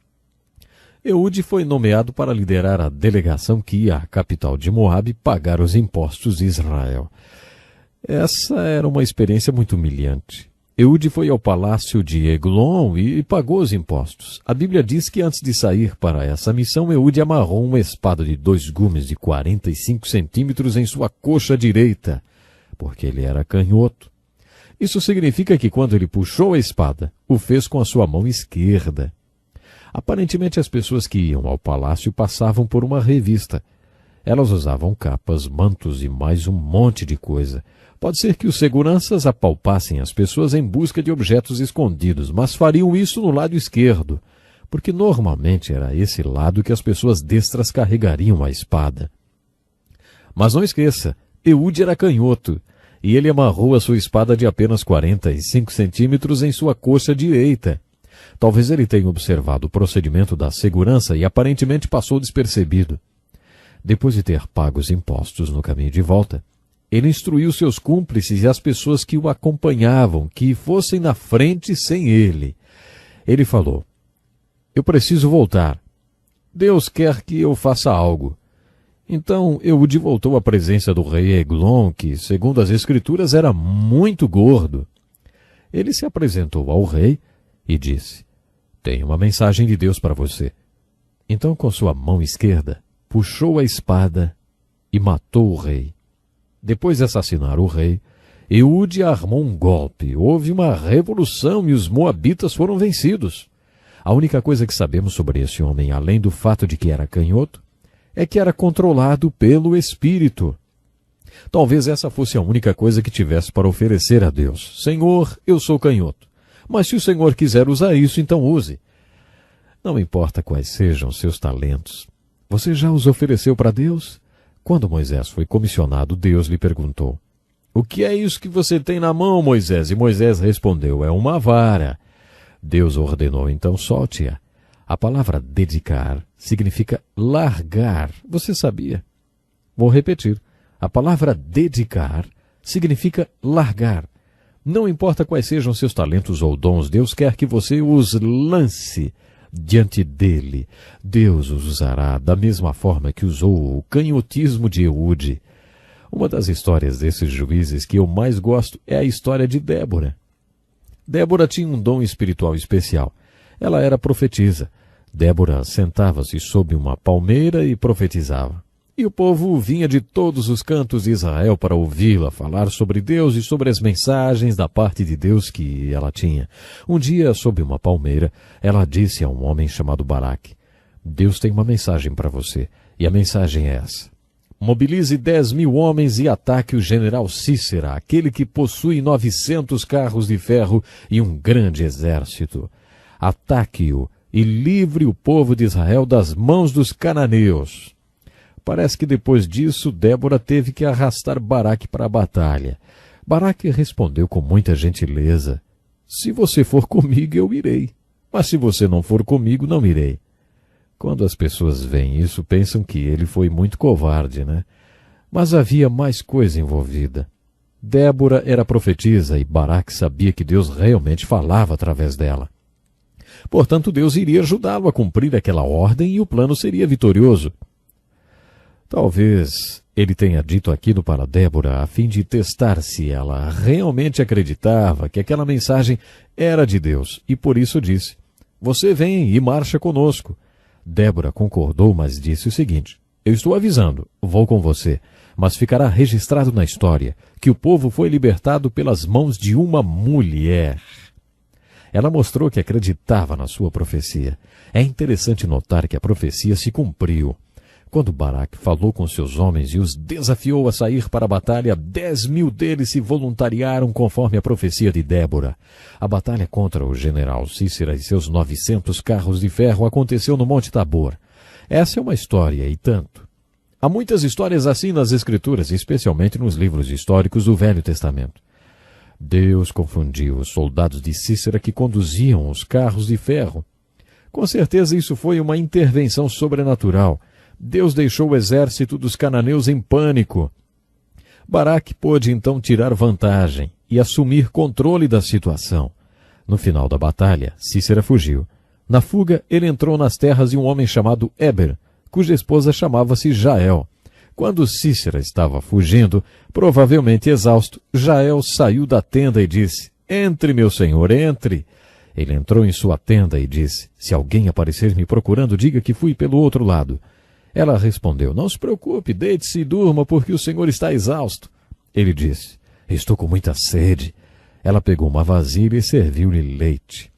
Eude foi nomeado para liderar a delegação que ia à capital de Moabe pagar os impostos de Israel. Essa era uma experiência muito humilhante. Eude foi ao palácio de Eglon e pagou os impostos. A Bíblia diz que antes de sair para essa missão, Eude amarrou uma espada de 2 gumes de 45 centímetros em sua coxa direita, porque ele era canhoto. Isso significa que quando ele puxou a espada, o fez com a sua mão esquerda. Aparentemente as pessoas que iam ao palácio passavam por uma revista. Elas usavam capas, mantos e mais um monte de coisa. Pode ser que os seguranças apalpassem as pessoas em busca de objetos escondidos, mas fariam isso no lado esquerdo, porque normalmente era esse lado que as pessoas destras carregariam a espada. Mas não esqueça, Eude era canhoto, e ele amarrou a sua espada de apenas 45 centímetros em sua coxa direita. Talvez ele tenha observado o procedimento da segurança e aparentemente passou despercebido. Depois de ter pago os impostos no caminho de volta, ele instruiu seus cúmplices e as pessoas que o acompanhavam que fossem na frente sem ele. Ele falou, eu preciso voltar. Deus quer que eu faça algo. Então Eude voltou à presença do rei Eglon, que, segundo as Escrituras, era muito gordo. Ele se apresentou ao rei e disse, tenho uma mensagem de Deus para você. Então, com sua mão esquerda, puxou a espada e matou o rei. Depois de assassinar o rei, Eude armou um golpe. Houve uma revolução e os moabitas foram vencidos. A única coisa que sabemos sobre esse homem, além do fato de que era canhoto, é que era controlado pelo Espírito. Talvez essa fosse a única coisa que tivesse para oferecer a Deus. Senhor, eu sou canhoto. Mas se o Senhor quiser usar isso, então use. Não importa quais sejam seus talentos. Você já os ofereceu para Deus? Quando Moisés foi comissionado, Deus lhe perguntou: o que é isso que você tem na mão, Moisés? E Moisés respondeu: é uma vara. Deus ordenou, então solte-a. A palavra dedicar significa largar. Você sabia? Vou repetir. A palavra dedicar significa largar. Não importa quais sejam seus talentos ou dons, Deus quer que você os lance diante dele. Deus os usará da mesma forma que usou o canhotismo de Eude. Uma das histórias desses juízes que eu mais gosto é a história de Débora. Débora tinha um dom espiritual especial. Ela era profetisa. Débora sentava-se sob uma palmeira e profetizava. E o povo vinha de todos os cantos de Israel para ouvi-la falar sobre Deus e sobre as mensagens da parte de Deus que ela tinha. Um dia, sob uma palmeira, ela disse a um homem chamado Baraque: Deus tem uma mensagem para você, e a mensagem é essa: mobilize 10.000 homens e ataque o general Cícera, aquele que possui 900 carros de ferro e um grande exército. Ataque-o e livre o povo de Israel das mãos dos cananeus. Parece que depois disso, Débora teve que arrastar Baraque para a batalha. Baraque respondeu com muita gentileza: se você for comigo, eu irei. Mas se você não for comigo, não irei. Quando as pessoas veem isso, pensam que ele foi muito covarde, né? Mas havia mais coisa envolvida. Débora era profetisa e Baraque sabia que Deus realmente falava através dela. Portanto, Deus iria ajudá-lo a cumprir aquela ordem e o plano seria vitorioso. Talvez ele tenha dito aquilo para Débora a fim de testar se ela realmente acreditava que aquela mensagem era de Deus, e por isso disse: você vem e marcha conosco. Débora concordou, mas disse o seguinte: eu estou avisando, vou com você, mas ficará registrado na história que o povo foi libertado pelas mãos de uma mulher. Ela mostrou que acreditava na sua profecia. É interessante notar que a profecia se cumpriu. Quando Baraque falou com seus homens e os desafiou a sair para a batalha, 10.000 deles se voluntariaram conforme a profecia de Débora. A batalha contra o general Cícera e seus 900 carros de ferro aconteceu no Monte Tabor. Essa é uma história e tanto. Há muitas histórias assim nas Escrituras, especialmente nos livros históricos do Velho Testamento. Deus confundiu os soldados de Cícera que conduziam os carros de ferro. Com certeza isso foi uma intervenção sobrenatural. Deus deixou o exército dos cananeus em pânico. Baraque pôde então tirar vantagem e assumir controle da situação. No final da batalha, Cícera fugiu. Na fuga, ele entrou nas terras de um homem chamado Éber, cuja esposa chamava-se Jael. Quando Cícera estava fugindo, provavelmente exausto, Jael saiu da tenda e disse: entre, meu senhor, entre. Ele entrou em sua tenda e disse: se alguém aparecer me procurando, diga que fui pelo outro lado. Ela respondeu: não se preocupe, deite-se e durma, porque o senhor está exausto. Ele disse: estou com muita sede. Ela pegou uma vasilha e serviu-lhe leite.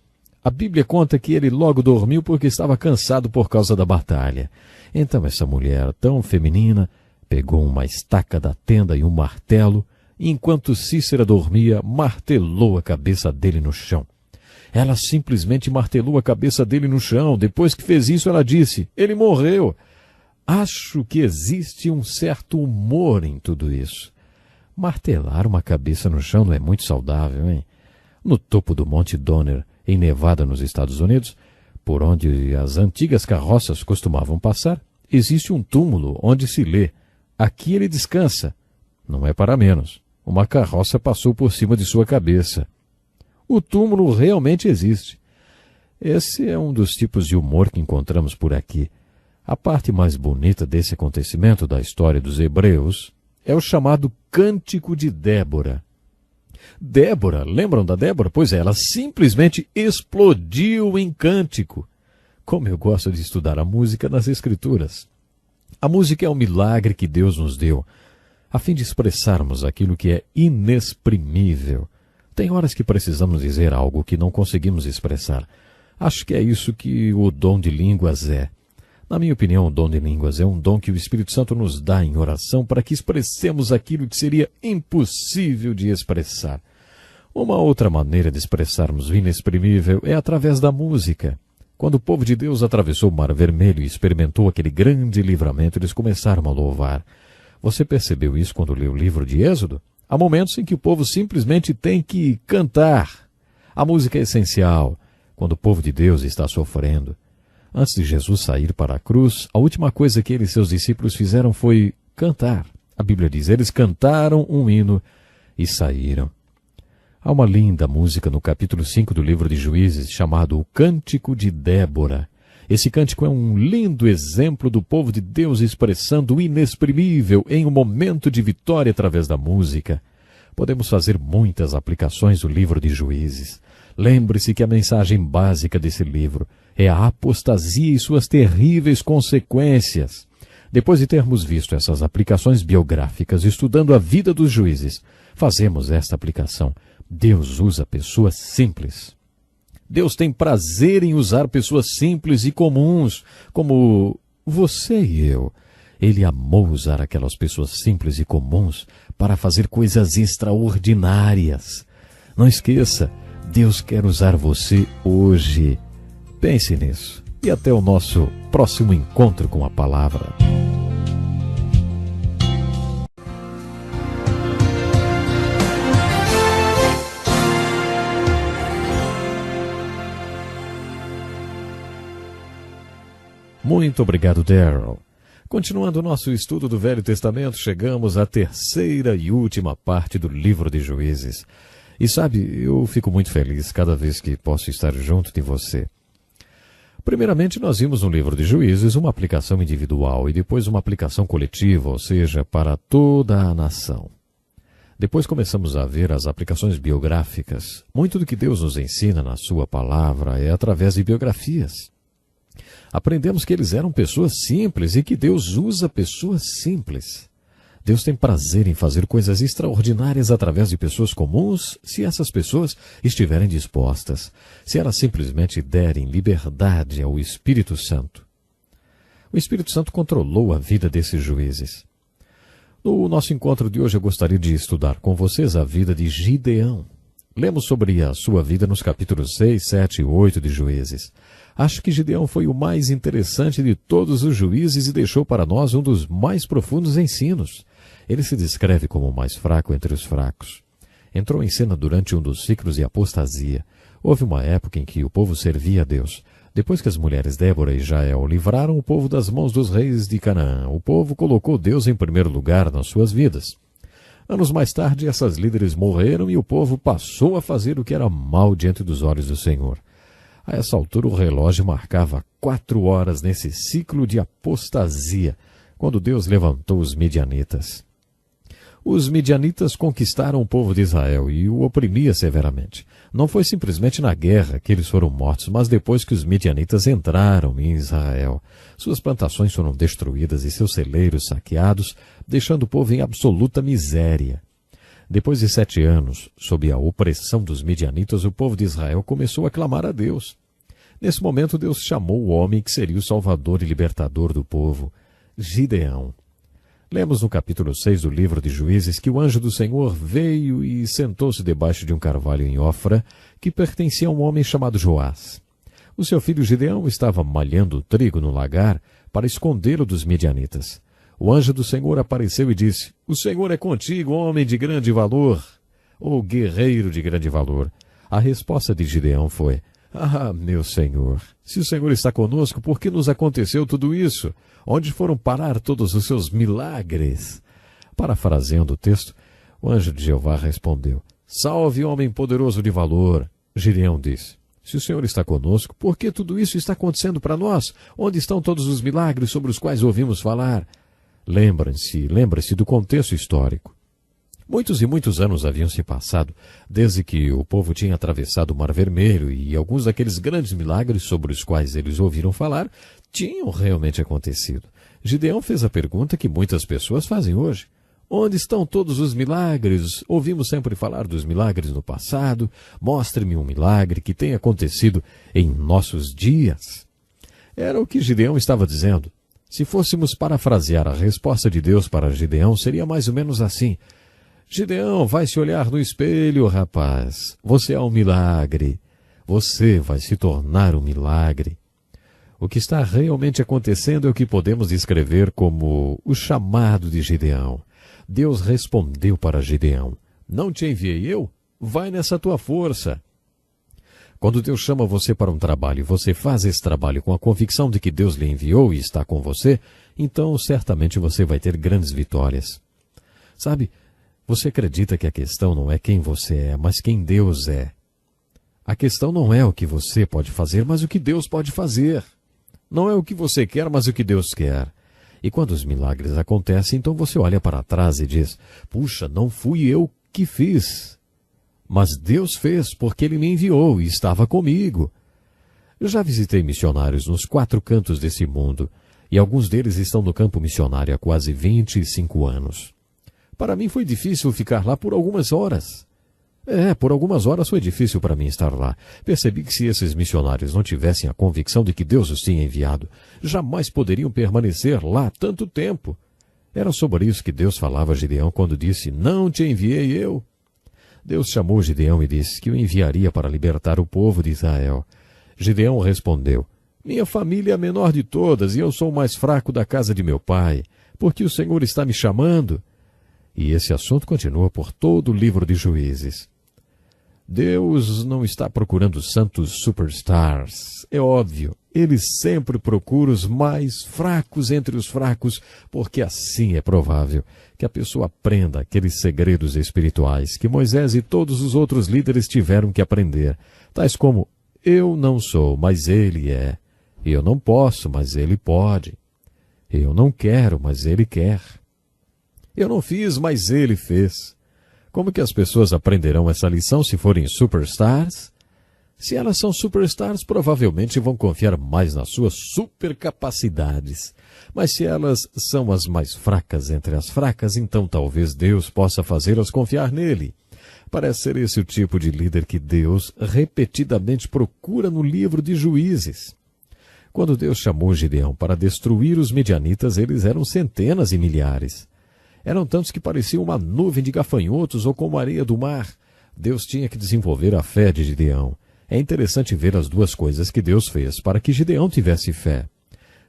A Bíblia conta que ele logo dormiu porque estava cansado por causa da batalha. Então essa mulher, tão feminina, pegou uma estaca da tenda e um martelo, e enquanto Cícera dormia, martelou a cabeça dele no chão. Ela simplesmente martelou a cabeça dele no chão. Depois que fez isso, ela disse: ele morreu. Acho que existe um certo humor em tudo isso. Martelar uma cabeça no chão não é muito saudável, hein? No topo do Monte Donner, em Nevada, nos Estados Unidos, por onde as antigas carroças costumavam passar, existe um túmulo onde se lê: aqui ele descansa. Não é para menos. Uma carroça passou por cima de sua cabeça. O túmulo realmente existe. Esse é um dos tipos de humor que encontramos por aqui. A parte mais bonita desse acontecimento da história dos hebreus é o chamado Cântico de Débora. Débora, lembram da Débora? Pois é, ela simplesmente explodiu em cântico. Como eu gosto de estudar a música nas Escrituras. A música é um milagre que Deus nos deu, a fim de expressarmos aquilo que é inexprimível. Tem horas que precisamos dizer algo que não conseguimos expressar. Acho que é isso que o dom de línguas é. Na minha opinião, o dom de línguas é um dom que o Espírito Santo nos dá em oração para que expressemos aquilo que seria impossível de expressar. Uma outra maneira de expressarmos o inexprimível é através da música. Quando o povo de Deus atravessou o Mar Vermelho e experimentou aquele grande livramento, eles começaram a louvar. Você percebeu isso quando leu o livro de Êxodo? Há momentos em que o povo simplesmente tem que cantar. A música é essencial quando o povo de Deus está sofrendo. Antes de Jesus sair para a cruz, a última coisa que ele e seus discípulos fizeram foi cantar. A Bíblia diz, eles cantaram um hino e saíram. Há uma linda música no capítulo 5 do livro de Juízes, chamado O Cântico de Débora. Esse cântico é um lindo exemplo do povo de Deus expressando o inexprimível em um momento de vitória através da música. Podemos fazer muitas aplicações do livro de Juízes. Lembre-se que a mensagem básica desse livro é a apostasia e suas terríveis consequências. Depois de termos visto essas aplicações biográficas, estudando a vida dos juízes, fazemos esta aplicação. Deus usa pessoas simples. Deus tem prazer em usar pessoas simples e comuns, como você e eu. Ele amou usar aquelas pessoas simples e comuns para fazer coisas extraordinárias. Não esqueça, Deus quer usar você hoje. Pense nisso. E até o nosso próximo encontro com a palavra. Muito obrigado, Darrell. Continuando o nosso estudo do Velho Testamento, chegamos à terceira e última parte do livro de Juízes. E sabe, eu fico muito feliz cada vez que posso estar junto de você. Primeiramente, nós vimos no livro de Juízes uma aplicação individual e depois uma aplicação coletiva, ou seja, para toda a nação. Depois começamos a ver as aplicações biográficas. Muito do que Deus nos ensina na sua palavra é através de biografias. Aprendemos que eles eram pessoas simples e que Deus usa pessoas simples. Deus tem prazer em fazer coisas extraordinárias através de pessoas comuns, se essas pessoas estiverem dispostas, se elas simplesmente derem liberdade ao Espírito Santo. O Espírito Santo controlou a vida desses juízes. No nosso encontro de hoje eu gostaria de estudar com vocês a vida de Gideão. Lemos sobre a sua vida nos capítulos 6, 7 e 8 de Juízes. Acho que Gideão foi o mais interessante de todos os juízes e deixou para nós um dos mais profundos ensinos. Ele se descreve como o mais fraco entre os fracos. Entrou em cena durante um dos ciclos de apostasia. Houve uma época em que o povo servia a Deus. Depois que as mulheres Débora e Jael livraram o povo das mãos dos reis de Canaã, o povo colocou Deus em primeiro lugar nas suas vidas. Anos mais tarde, essas líderes morreram e o povo passou a fazer o que era mal diante dos olhos do Senhor. A essa altura, o relógio marcava 4 horas nesse ciclo de apostasia, quando Deus levantou os midianitas. Os midianitas conquistaram o povo de Israel e o oprimia severamente. Não foi simplesmente na guerra que eles foram mortos, mas depois que os midianitas entraram em Israel. Suas plantações foram destruídas e seus celeiros saqueados, deixando o povo em absoluta miséria. Depois de 7 anos, sob a opressão dos midianitas, o povo de Israel começou a clamar a Deus. Nesse momento, Deus chamou o homem que seria o salvador e libertador do povo, Gideão. Lemos no capítulo 6 do livro de Juízes que o anjo do Senhor veio e sentou-se debaixo de um carvalho em Ofra, que pertencia a um homem chamado Joás. O seu filho Gideão estava malhando trigo no lagar para escondê-lo dos midianitas. O anjo do Senhor apareceu e disse: "O Senhor é contigo, homem de grande valor", ou guerreiro de grande valor. A resposta de Gideão foi: "Ah, meu Senhor, se o Senhor está conosco, por que nos aconteceu tudo isso? Onde foram parar todos os seus milagres?" Parafraseando o texto, o anjo de Jeová respondeu: "Salve, homem poderoso de valor." Gideão disse: "Se o Senhor está conosco, por que tudo isso está acontecendo para nós? Onde estão todos os milagres sobre os quais ouvimos falar?" Lembre-se do contexto histórico. Muitos e muitos anos haviam se passado desde que o povo tinha atravessado o Mar Vermelho e alguns daqueles grandes milagres sobre os quais eles ouviram falar tinham realmente acontecido. Gideão fez a pergunta que muitas pessoas fazem hoje: onde estão todos os milagres? Ouvimos sempre falar dos milagres no passado. Mostre-me um milagre que tenha acontecido em nossos dias. Era o que Gideão estava dizendo. Se fôssemos parafrasear a resposta de Deus para Gideão, seria mais ou menos assim: Gideão, vai se olhar no espelho, rapaz. Você é um milagre. Você vai se tornar um milagre. O que está realmente acontecendo é o que podemos descrever como o chamado de Gideão. Deus respondeu para Gideão: não te enviei eu? Vai nessa tua força. Quando Deus chama você para um trabalho e você faz esse trabalho com a convicção de que Deus lhe enviou e está com você, então certamente você vai ter grandes vitórias. Sabe, você acredita que a questão não é quem você é, mas quem Deus é. A questão não é o que você pode fazer, mas o que Deus pode fazer. Não é o que você quer, mas o que Deus quer. E quando os milagres acontecem, então você olha para trás e diz: puxa, não fui eu que fiz. Mas Deus fez, porque Ele me enviou e estava comigo. Eu já visitei missionários nos 4 cantos desse mundo, e alguns deles estão no campo missionário há quase 25 anos. Para mim foi difícil ficar lá por algumas horas. Por algumas horas foi difícil para mim estar lá. Percebi que se esses missionários não tivessem a convicção de que Deus os tinha enviado, jamais poderiam permanecer lá tanto tempo. Era sobre isso que Deus falava a Gideão quando disse: não te enviei eu. Deus chamou Gideão e disse que o enviaria para libertar o povo de Israel. Gideão respondeu: minha família é a menor de todas e eu sou o mais fraco da casa de meu pai, porque o Senhor está me chamando. E esse assunto continua por todo o livro de Juízes. Deus não está procurando santos superstars. É óbvio, Ele sempre procura os mais fracos entre os fracos, porque assim é provável que a pessoa aprenda aqueles segredos espirituais que Moisés e todos os outros líderes tiveram que aprender, tais como: eu não sou, mas Ele é. Eu não posso, mas Ele pode. Eu não quero, mas Ele quer. Eu não fiz, mas Ele fez. Como que as pessoas aprenderão essa lição se forem superstars? Se elas são superstars, provavelmente vão confiar mais nas suas supercapacidades. Mas se elas são as mais fracas entre as fracas, então talvez Deus possa fazê-las confiar nele. Parece ser esse o tipo de líder que Deus repetidamente procura no livro de Juízes. Quando Deus chamou Gideão para destruir os medianitas, eles eram centenas e milhares. Eram tantos que pareciam uma nuvem de gafanhotos ou como areia do mar. Deus tinha que desenvolver a fé de Gideão. É interessante ver as duas coisas que Deus fez para que Gideão tivesse fé.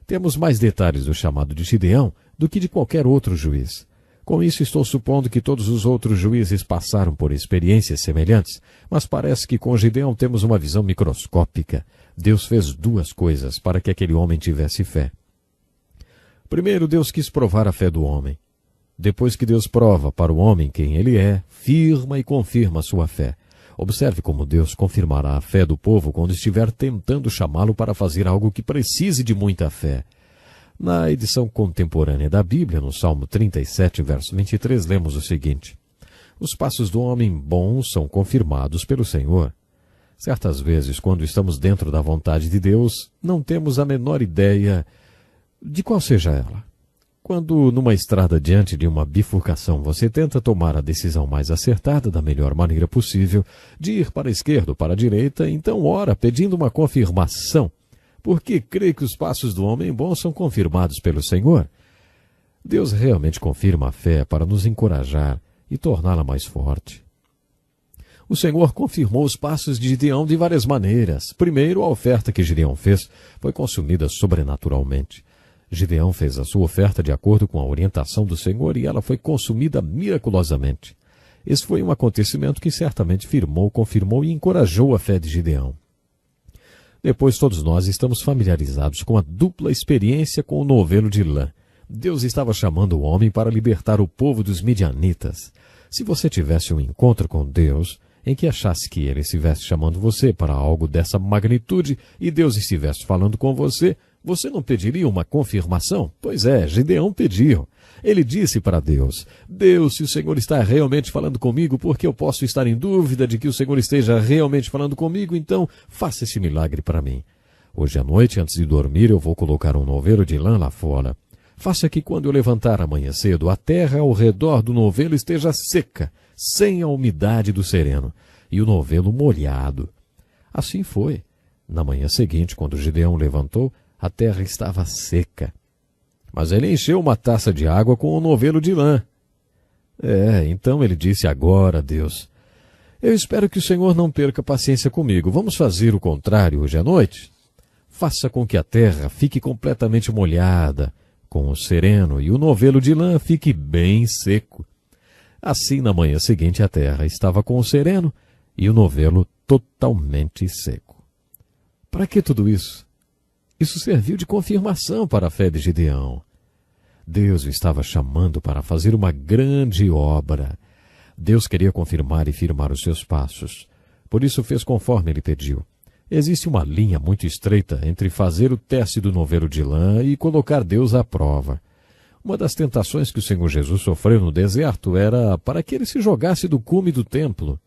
Temos mais detalhes do chamado de Gideão do que de qualquer outro juiz. Com isso estou supondo que todos os outros juízes passaram por experiências semelhantes, mas parece que com Gideão temos uma visão microscópica. Deus fez 2 coisas para que aquele homem tivesse fé. Primeiro, Deus quis provar a fé do homem. Depois que Deus prova para o homem quem ele é, firma e confirma a sua fé. Observe como Deus confirmará a fé do povo quando estiver tentando chamá-lo para fazer algo que precise de muita fé. Na edição contemporânea da Bíblia, no Salmo 37, verso 23, lemos o seguinte: os passos do homem bom são confirmados pelo Senhor. Certas vezes, quando estamos dentro da vontade de Deus, não temos a menor ideia de qual seja ela. Quando, numa estrada diante de uma bifurcação, você tenta tomar a decisão mais acertada da melhor maneira possível, de ir para a esquerda ou para a direita, então ora pedindo uma confirmação, porque crê que os passos do homem bom são confirmados pelo Senhor. Deus realmente confirma a fé para nos encorajar e torná-la mais forte. O Senhor confirmou os passos de Gideão de várias maneiras. Primeiro, a oferta que Gideão fez foi consumida sobrenaturalmente. Gideão fez a sua oferta de acordo com a orientação do Senhor e ela foi consumida miraculosamente. Esse foi um acontecimento que certamente firmou, confirmou e encorajou a fé de Gideão. Depois, todos nós estamos familiarizados com a dupla experiência com o novelo de lã. Deus estava chamando o homem para libertar o povo dos midianitas. Se você tivesse um encontro com Deus, em que achasse que Ele estivesse chamando você para algo dessa magnitude e Deus estivesse falando com você, você não pediria uma confirmação? Pois é, Gideão pediu. Ele disse para Deus: Deus, se o Senhor está realmente falando comigo, porque eu posso estar em dúvida de que o Senhor esteja realmente falando comigo, então faça esse milagre para mim. Hoje à noite, antes de dormir, eu vou colocar um novelo de lã lá fora. Faça que quando eu levantar amanhã cedo, a terra ao redor do novelo esteja seca, sem a umidade do sereno, e o novelo molhado. Assim foi. Na manhã seguinte, quando Gideão levantou, A terra estava seca. Mas ele encheu uma taça de água com um novelo de lã. Então ele disse: agora, Deus, eu espero que o Senhor não perca paciência comigo. Vamos fazer o contrário hoje à noite? Faça com que a terra fique completamente molhada, com o sereno, e o novelo de lã fique bem seco. Assim, na manhã seguinte, a terra estava com o sereno e o novelo totalmente seco. Para que tudo isso? Isso serviu de confirmação para a fé de Gideão. Deus o estava chamando para fazer uma grande obra. Deus queria confirmar e firmar os seus passos. Por isso fez conforme ele pediu. Existe uma linha muito estreita entre fazer o teste do novelo de lã e colocar Deus à prova. Uma das tentações que o Senhor Jesus sofreu no deserto era para que ele se jogasse do cume do templo.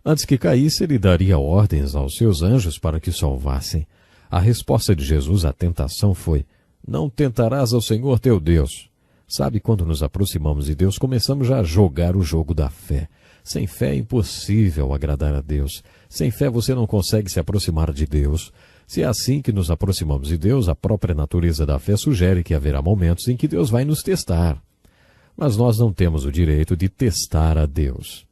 Antes que caísse, ele daria ordens aos seus anjos para que o salvassem. A resposta de Jesus à tentação foi: não tentarás ao Senhor teu Deus. Sabe, quando nos aproximamos de Deus, começamos já a jogar o jogo da fé. Sem fé é impossível agradar a Deus. Sem fé você não consegue se aproximar de Deus. Se é assim que nos aproximamos de Deus, a própria natureza da fé sugere que haverá momentos em que Deus vai nos testar. Mas nós não temos o direito de testar a Deus.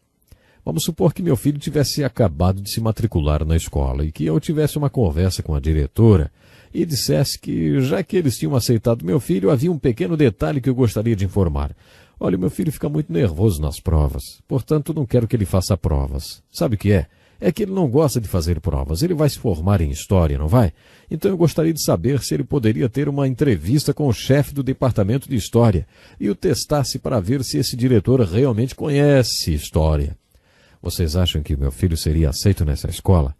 Vamos supor que meu filho tivesse acabado de se matricular na escola e que eu tivesse uma conversa com a diretora e dissesse que, já que eles tinham aceitado meu filho, havia um pequeno detalhe que eu gostaria de informar. Olha, meu filho fica muito nervoso nas provas, portanto não quero que ele faça provas. Sabe o que é? É que ele não gosta de fazer provas. Ele vai se formar em história, não vai? Então eu gostaria de saber se ele poderia ter uma entrevista com o chefe do departamento de história e o testasse para ver se esse diretor realmente conhece história. Vocês acham que meu filho seria aceito nessa escola?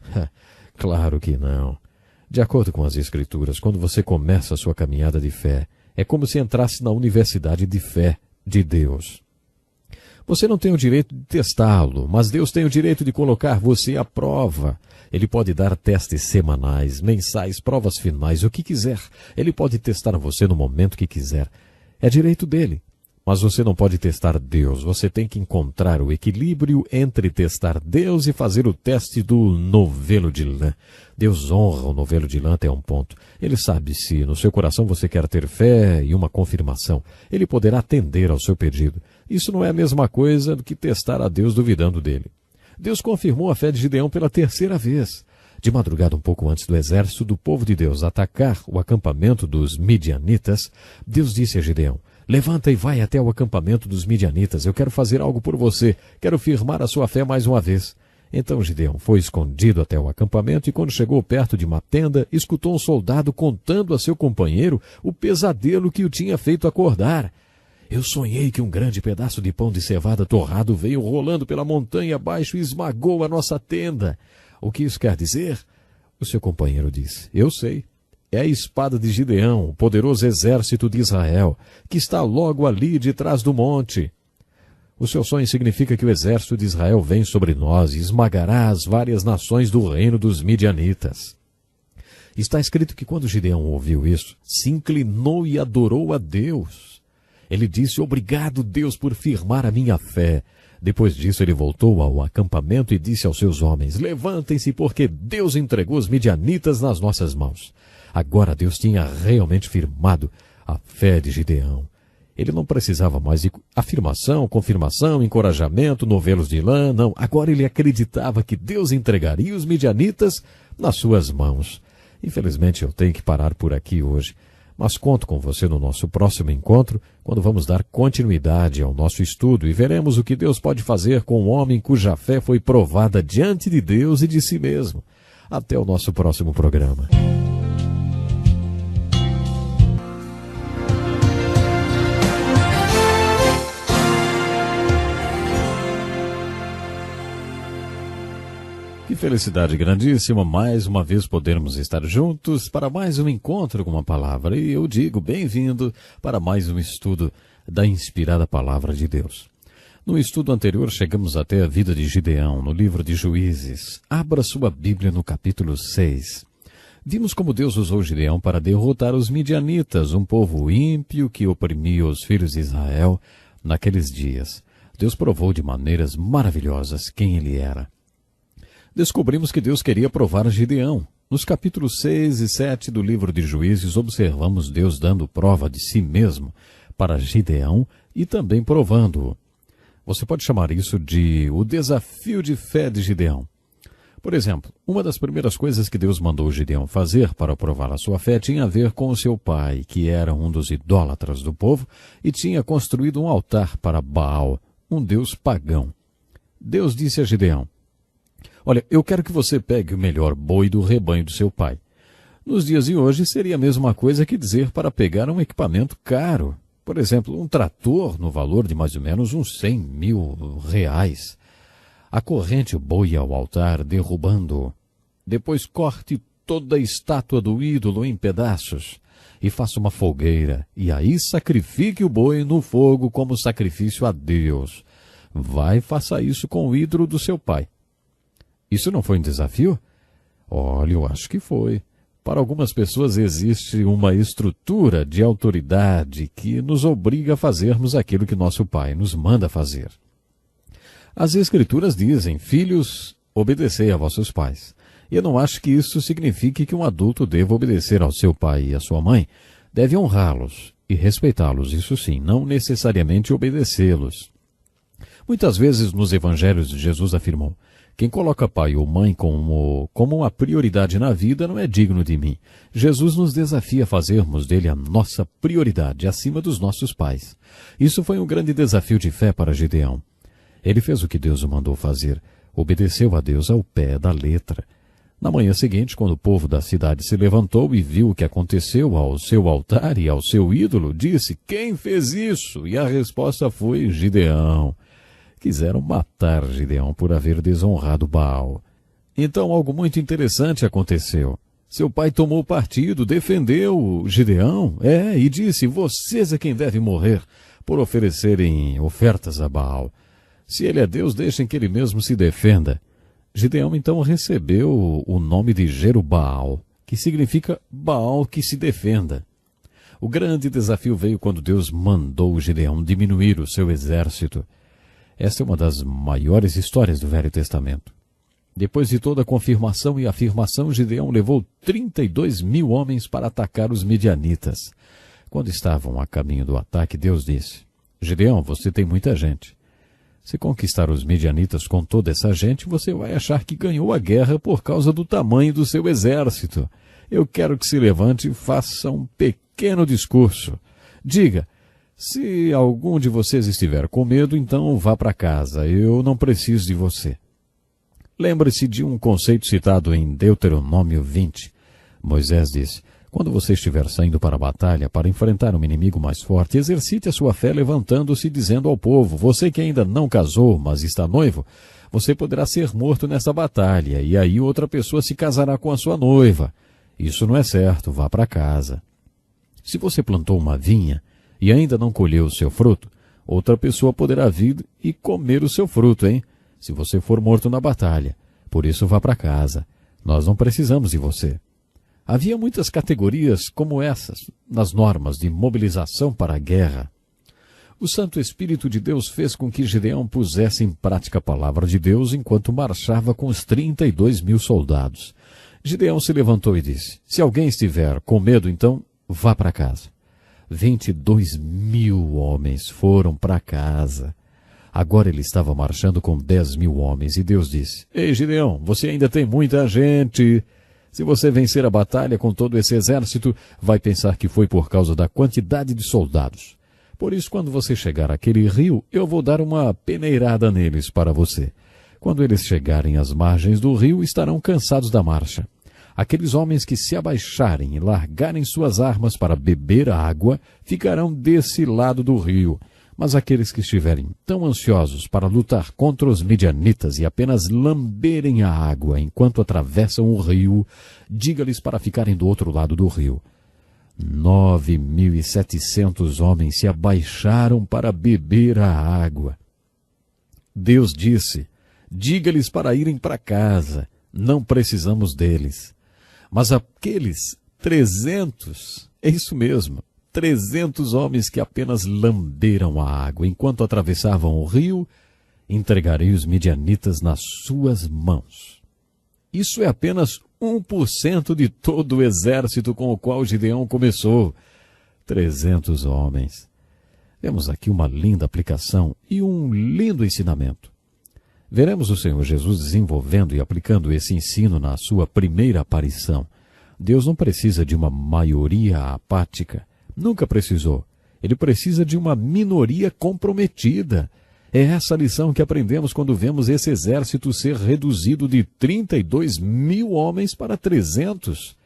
Claro que não. De acordo com as Escrituras, quando você começa a sua caminhada de fé, é como se entrasse na universidade de fé de Deus. Você não tem o direito de testá-lo, mas Deus tem o direito de colocar você à prova. Ele pode dar testes semanais, mensais, provas finais, o que quiser. Ele pode testar você no momento que quiser. É direito dele. Mas você não pode testar Deus. Você tem que encontrar o equilíbrio entre testar Deus e fazer o teste do novelo de lã. Deus honra o novelo de lã até um ponto. Ele sabe se no seu coração você quer ter fé e uma confirmação. Ele poderá atender ao seu pedido. Isso não é a mesma coisa do que testar a Deus duvidando dele. Deus confirmou a fé de Gideão pela terceira vez. De madrugada, um pouco antes do exército do povo de Deus atacar o acampamento dos midianitas, Deus disse a Gideão: levanta e vai até o acampamento dos midianitas. Eu quero fazer algo por você. Quero firmar a sua fé mais uma vez. Então Gideão foi escondido até o acampamento e, quando chegou perto de uma tenda, escutou um soldado contando a seu companheiro o pesadelo que o tinha feito acordar. Eu sonhei que um grande pedaço de pão de cevada torrado veio rolando pela montanha abaixo e esmagou a nossa tenda. O que isso quer dizer? O seu companheiro disse: eu sei. É a espada de Gideão, o poderoso exército de Israel, que está logo ali de trás do monte. O seu sonho significa que o exército de Israel vem sobre nós e esmagará as várias nações do reino dos midianitas. Está escrito que quando Gideão ouviu isso, se inclinou e adorou a Deus. Ele disse: obrigado, Deus, por firmar a minha fé. Depois disso, ele voltou ao acampamento e disse aos seus homens: levantem-se, porque Deus entregou os midianitas nas nossas mãos. Agora Deus tinha realmente firmado a fé de Gideão. Ele não precisava mais de afirmação, confirmação, encorajamento, novelos de lã, não. Agora ele acreditava que Deus entregaria os midianitas nas suas mãos. Infelizmente eu tenho que parar por aqui hoje, mas conto com você no nosso próximo encontro, quando vamos dar continuidade ao nosso estudo e veremos o que Deus pode fazer com um homem cuja fé foi provada diante de Deus e de si mesmo. Até o nosso próximo programa. Que felicidade grandíssima, mais uma vez podermos estar juntos para mais um encontro com uma palavra. E eu digo bem-vindo para mais um estudo da inspirada palavra de Deus. No estudo anterior chegamos até a vida de Gideão, no livro de Juízes. Abra sua Bíblia no capítulo 6. Vimos como Deus usou Gideão para derrotar os midianitas, um povo ímpio que oprimia os filhos de Israel naqueles dias. Deus provou de maneiras maravilhosas quem ele era. Descobrimos que Deus queria provar Gideão. Nos capítulos 6 e 7 do livro de Juízes, observamos Deus dando prova de si mesmo para Gideão e também provando-o. Você pode chamar isso de o desafio de fé de Gideão. Por exemplo, uma das primeiras coisas que Deus mandou Gideão fazer para provar a sua fé tinha a ver com o seu pai, que era um dos idólatras do povo e tinha construído um altar para Baal, um deus pagão. Deus disse a Gideão: olha, eu quero que você pegue o melhor boi do rebanho do seu pai. Nos dias de hoje seria a mesma coisa que dizer para pegar um equipamento caro. Por exemplo, um trator no valor de mais ou menos uns 100 mil reais. Acorrente o boi ao altar, derrubando-o. Depois corte toda a estátua do ídolo em pedaços e faça uma fogueira, e aí sacrifique o boi no fogo como sacrifício a Deus. Vai e faça isso com o ídolo do seu pai. Isso não foi um desafio? Olha, eu acho que foi. Para algumas pessoas existe uma estrutura de autoridade que nos obriga a fazermos aquilo que nosso pai nos manda fazer. As Escrituras dizem: filhos, obedecei a vossos pais. E eu não acho que isso signifique que um adulto deva obedecer ao seu pai e à sua mãe. Deve honrá-los e respeitá-los, isso sim, não necessariamente obedecê-los. Muitas vezes nos evangelhos Jesus afirmou: quem coloca pai ou mãe como uma prioridade na vida não é digno de mim. Jesus nos desafia a fazermos dele a nossa prioridade, acima dos nossos pais. Isso foi um grande desafio de fé para Gideão. Ele fez o que Deus o mandou fazer, obedeceu a Deus ao pé da letra. Na manhã seguinte, quando o povo da cidade se levantou e viu o que aconteceu ao seu altar e ao seu ídolo, disse: quem fez isso? E a resposta foi: Gideão. Quiseram matar Gideão por haver desonrado Baal. Então algo muito interessante aconteceu. Seu pai tomou partido, defendeu Gideão, e disse: vocês é quem deve morrer por oferecerem ofertas a Baal. Se ele é Deus, deixem que ele mesmo se defenda. Gideão então recebeu o nome de Jerubaal, que significa Baal que se defenda. O grande desafio veio quando Deus mandou Gideão diminuir o seu exército. Esta é uma das maiores histórias do Velho Testamento. Depois de toda a confirmação e afirmação, Gideão levou 32 mil homens para atacar os midianitas. Quando estavam a caminho do ataque, Deus disse: Gideão, você tem muita gente. Se conquistar os midianitas com toda essa gente, você vai achar que ganhou a guerra por causa do tamanho do seu exército. Eu quero que se levante e faça um pequeno discurso. Diga: se algum de vocês estiver com medo, então vá para casa. Eu não preciso de você. Lembre-se de um conceito citado em Deuteronômio 20. Moisés disse: quando você estiver saindo para a batalha para enfrentar um inimigo mais forte, exercite a sua fé levantando-se e dizendo ao povo: você que ainda não casou, mas está noivo, você poderá ser morto nessa batalha, e aí outra pessoa se casará com a sua noiva. Isso não é certo, vá para casa. Se você plantou uma vinha e ainda não colheu o seu fruto, outra pessoa poderá vir e comer o seu fruto, hein? Se você for morto na batalha. Por isso vá para casa. Nós não precisamos de você. Havia muitas categorias como essas nas normas de mobilização para a guerra. O Santo Espírito de Deus fez com que Gideão pusesse em prática a palavra de Deus enquanto marchava com os 32 mil soldados. Gideão se levantou e disse: se alguém estiver com medo, então vá para casa. 22 mil homens foram para casa. Agora ele estava marchando com 10 mil homens e Deus disse: ei, Gideão, você ainda tem muita gente. Se você vencer a batalha com todo esse exército, vai pensar que foi por causa da quantidade de soldados. Por isso, quando você chegar àquele rio, eu vou dar uma peneirada neles para você. Quando eles chegarem às margens do rio, estarão cansados da marcha. Aqueles homens que se abaixarem e largarem suas armas para beber a água, ficarão desse lado do rio. Mas aqueles que estiverem tão ansiosos para lutar contra os midianitas e apenas lamberem a água enquanto atravessam o rio, diga-lhes para ficarem do outro lado do rio. 9.700 homens se abaixaram para beber a água. Deus disse: diga-lhes para irem para casa, não precisamos deles. Mas aqueles 300, é isso mesmo, 300 homens que apenas lamberam a água enquanto atravessavam o rio, entregarei os midianitas nas suas mãos. Isso é apenas 1% de todo o exército com o qual Gideão começou. 300 homens. Vemos aqui uma linda aplicação e um lindo ensinamento. Veremos o Senhor Jesus desenvolvendo e aplicando esse ensino na sua primeira aparição. Deus não precisa de uma maioria apática. Nunca precisou. Ele precisa de uma minoria comprometida. É essa lição que aprendemos quando vemos esse exército ser reduzido de 32 mil homens para 300.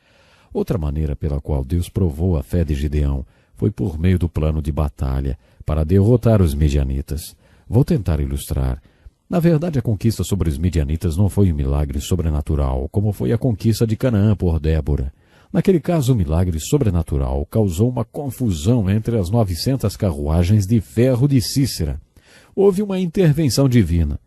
Outra maneira pela qual Deus provou a fé de Gideão foi por meio do plano de batalha para derrotar os midianitas. Vou tentar ilustrar. Na verdade, a conquista sobre os midianitas não foi um milagre sobrenatural, como foi a conquista de Canaã por Débora. Naquele caso, o milagre sobrenatural causou uma confusão entre as 900 carruagens de ferro de Sísera. Houve uma intervenção divina.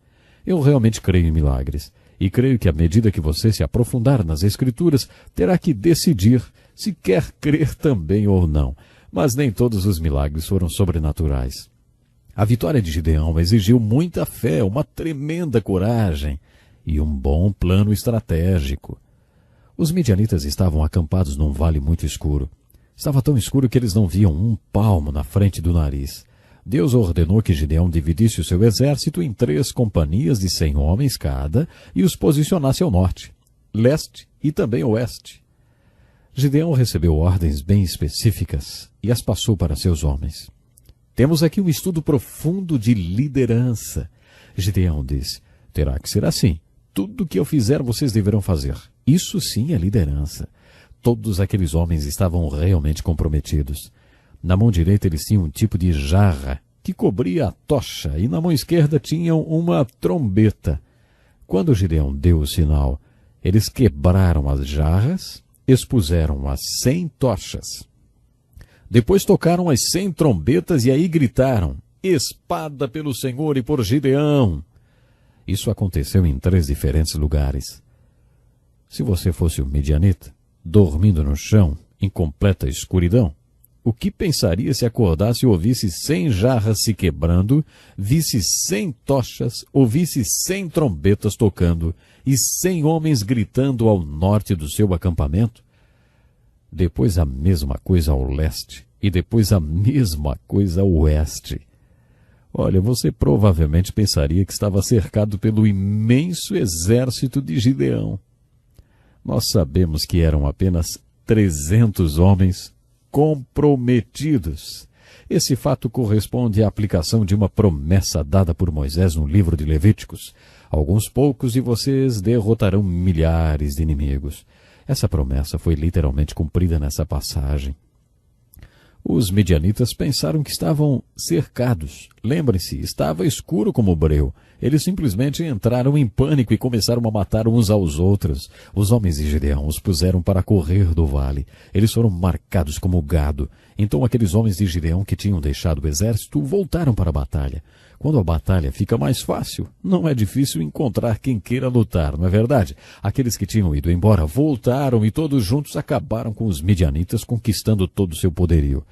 Eu realmente creio em milagres, e creio que à medida que você se aprofundar nas Escrituras, terá que decidir se quer crer também ou não. Mas nem todos os milagres foram sobrenaturais. A vitória de Gideão exigiu muita fé, uma tremenda coragem e um bom plano estratégico. Os midianitas estavam acampados num vale muito escuro. Estava tão escuro que eles não viam um palmo na frente do nariz. Deus ordenou que Gideão dividisse o seu exército em 3 companhias de 100 homens cada e os posicionasse ao norte, leste e também oeste. Gideão recebeu ordens bem específicas e as passou para seus homens. Temos aqui um estudo profundo de liderança. Gideão disse: terá que ser assim. Tudo o que eu fizer, vocês deverão fazer. Isso sim é liderança. Todos aqueles homens estavam realmente comprometidos. Na mão direita eles tinham um tipo de jarra que cobria a tocha e na mão esquerda tinham uma trombeta. Quando Gideão deu o sinal, eles quebraram as jarras, expuseram as 100 tochas. Depois tocaram as 100 trombetas e aí gritaram: espada pelo Senhor e por Gideão. Isso aconteceu em 3 diferentes lugares. Se você fosse um midianita, dormindo no chão, em completa escuridão, o que pensaria se acordasse e ouvisse 100 jarras se quebrando, visse 100 tochas, ouvisse 100 trombetas tocando e 100 homens gritando ao norte do seu acampamento? Depois a mesma coisa ao leste e depois a mesma coisa ao oeste. Olha, você provavelmente pensaria que estava cercado pelo imenso exército de Gideão. Nós sabemos que eram apenas 300 homens comprometidos. Esse fato corresponde à aplicação de uma promessa dada por Moisés no livro de Levíticos. Alguns poucos de vocês derrotarão milhares de inimigos. Essa promessa foi literalmente cumprida nessa passagem. Os midianitas pensaram que estavam cercados. Lembrem-se, estava escuro como o breu. Eles simplesmente entraram em pânico e começaram a matar uns aos outros. Os homens de Gideão os puseram para correr do vale. Eles foram marcados como gado. Então aqueles homens de Gideão que tinham deixado o exército voltaram para a batalha. Quando a batalha fica mais fácil, não é difícil encontrar quem queira lutar, não é verdade? Aqueles que tinham ido embora voltaram e todos juntos acabaram com os midianitas, conquistando todo o seu poderio.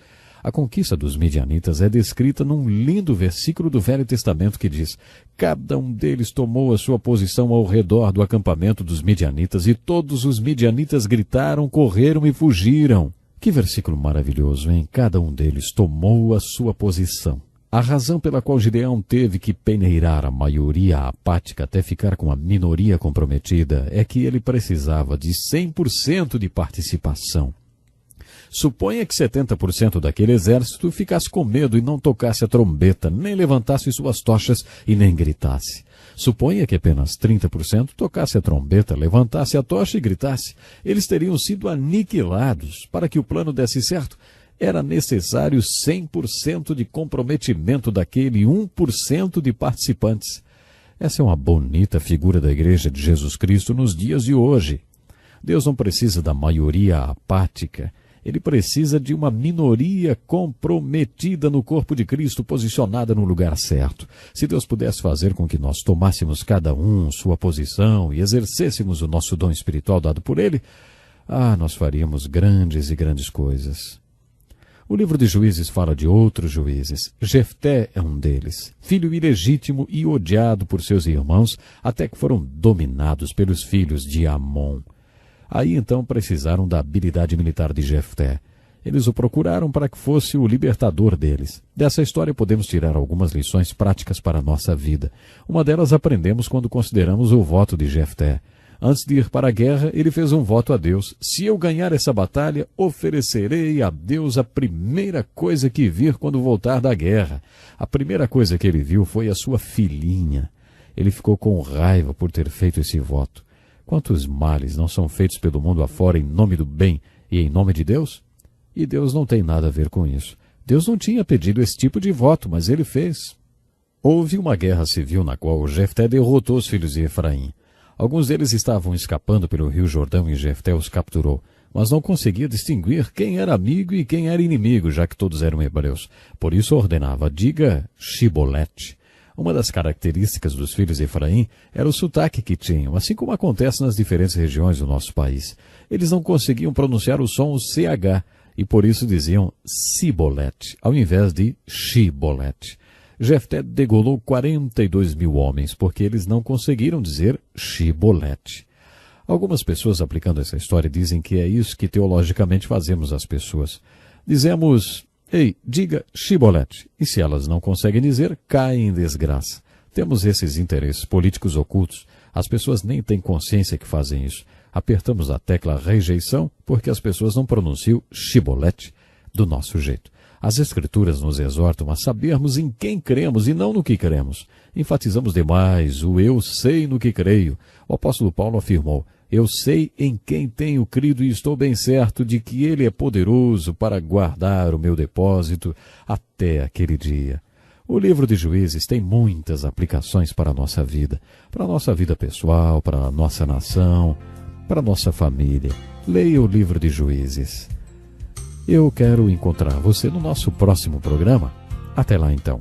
A conquista dos midianitas é descrita num lindo versículo do Velho Testamento que diz: cada um deles tomou a sua posição ao redor do acampamento dos midianitas e todos os midianitas gritaram, correram e fugiram. Que versículo maravilhoso, hein? Cada um deles tomou a sua posição. A razão pela qual Gideão teve que peneirar a maioria apática até ficar com a minoria comprometida é que ele precisava de 100% de participação. Suponha que 70% daquele exército ficasse com medo e não tocasse a trombeta, nem levantasse suas tochas e nem gritasse. Suponha que apenas 30% tocasse a trombeta, levantasse a tocha e gritasse. Eles teriam sido aniquilados. Para que o plano desse certo, era necessário 100% de comprometimento daquele 1% de participantes. Essa é uma bonita figura da Igreja de Jesus Cristo nos dias de hoje. Deus não precisa da maioria apática. Ele precisa de uma minoria comprometida no corpo de Cristo, posicionada no lugar certo. Se Deus pudesse fazer com que nós tomássemos cada um sua posição e exercêssemos o nosso dom espiritual dado por Ele, nós faríamos grandes e grandes coisas. O livro de Juízes fala de outros juízes. Jefté é um deles, filho ilegítimo e odiado por seus irmãos, até que foram dominados pelos filhos de Amon. Aí então precisaram da habilidade militar de Jefté. Eles o procuraram para que fosse o libertador deles. Dessa história podemos tirar algumas lições práticas para a nossa vida. Uma delas aprendemos quando consideramos o voto de Jefté. Antes de ir para a guerra, ele fez um voto a Deus. Se eu ganhar essa batalha, oferecerei a Deus a primeira coisa que vir quando voltar da guerra. A primeira coisa que ele viu foi a sua filhinha. Ele ficou com raiva por ter feito esse voto. Quantos males não são feitos pelo mundo afora em nome do bem e em nome de Deus? E Deus não tem nada a ver com isso. Deus não tinha pedido esse tipo de voto, mas ele fez. Houve uma guerra civil na qual Jefté derrotou os filhos de Efraim. Alguns deles estavam escapando pelo rio Jordão e Jefté os capturou, mas não conseguia distinguir quem era amigo e quem era inimigo, já que todos eram hebreus. Por isso ordenava, diga Shibolete. Uma das características dos filhos de Efraim era o sotaque que tinham, assim como acontece nas diferentes regiões do nosso país. Eles não conseguiam pronunciar o som CH, e por isso diziam Sibolete, ao invés de Shibolete. Jefté degolou 42.000 homens, porque eles não conseguiram dizer Shibolete. Algumas pessoas aplicando essa história dizem que é isso que teologicamente fazemos às pessoas. Dizemos, ei, diga Shibolete, e se elas não conseguem dizer, caem em desgraça. Temos esses interesses políticos ocultos. As pessoas nem têm consciência que fazem isso. Apertamos a tecla rejeição porque as pessoas não pronunciam Shibolete do nosso jeito. As Escrituras nos exortam a sabermos em quem cremos e não no que cremos. Enfatizamos demais o eu sei no que creio. O apóstolo Paulo afirmou, eu sei em quem tenho crido e estou bem certo de que ele é poderoso para guardar o meu depósito até aquele dia. O livro de Juízes tem muitas aplicações para a nossa vida pessoal, para a nossa nação, para a nossa família. Leia o livro de Juízes. Eu quero encontrar você no nosso próximo programa. Até lá então.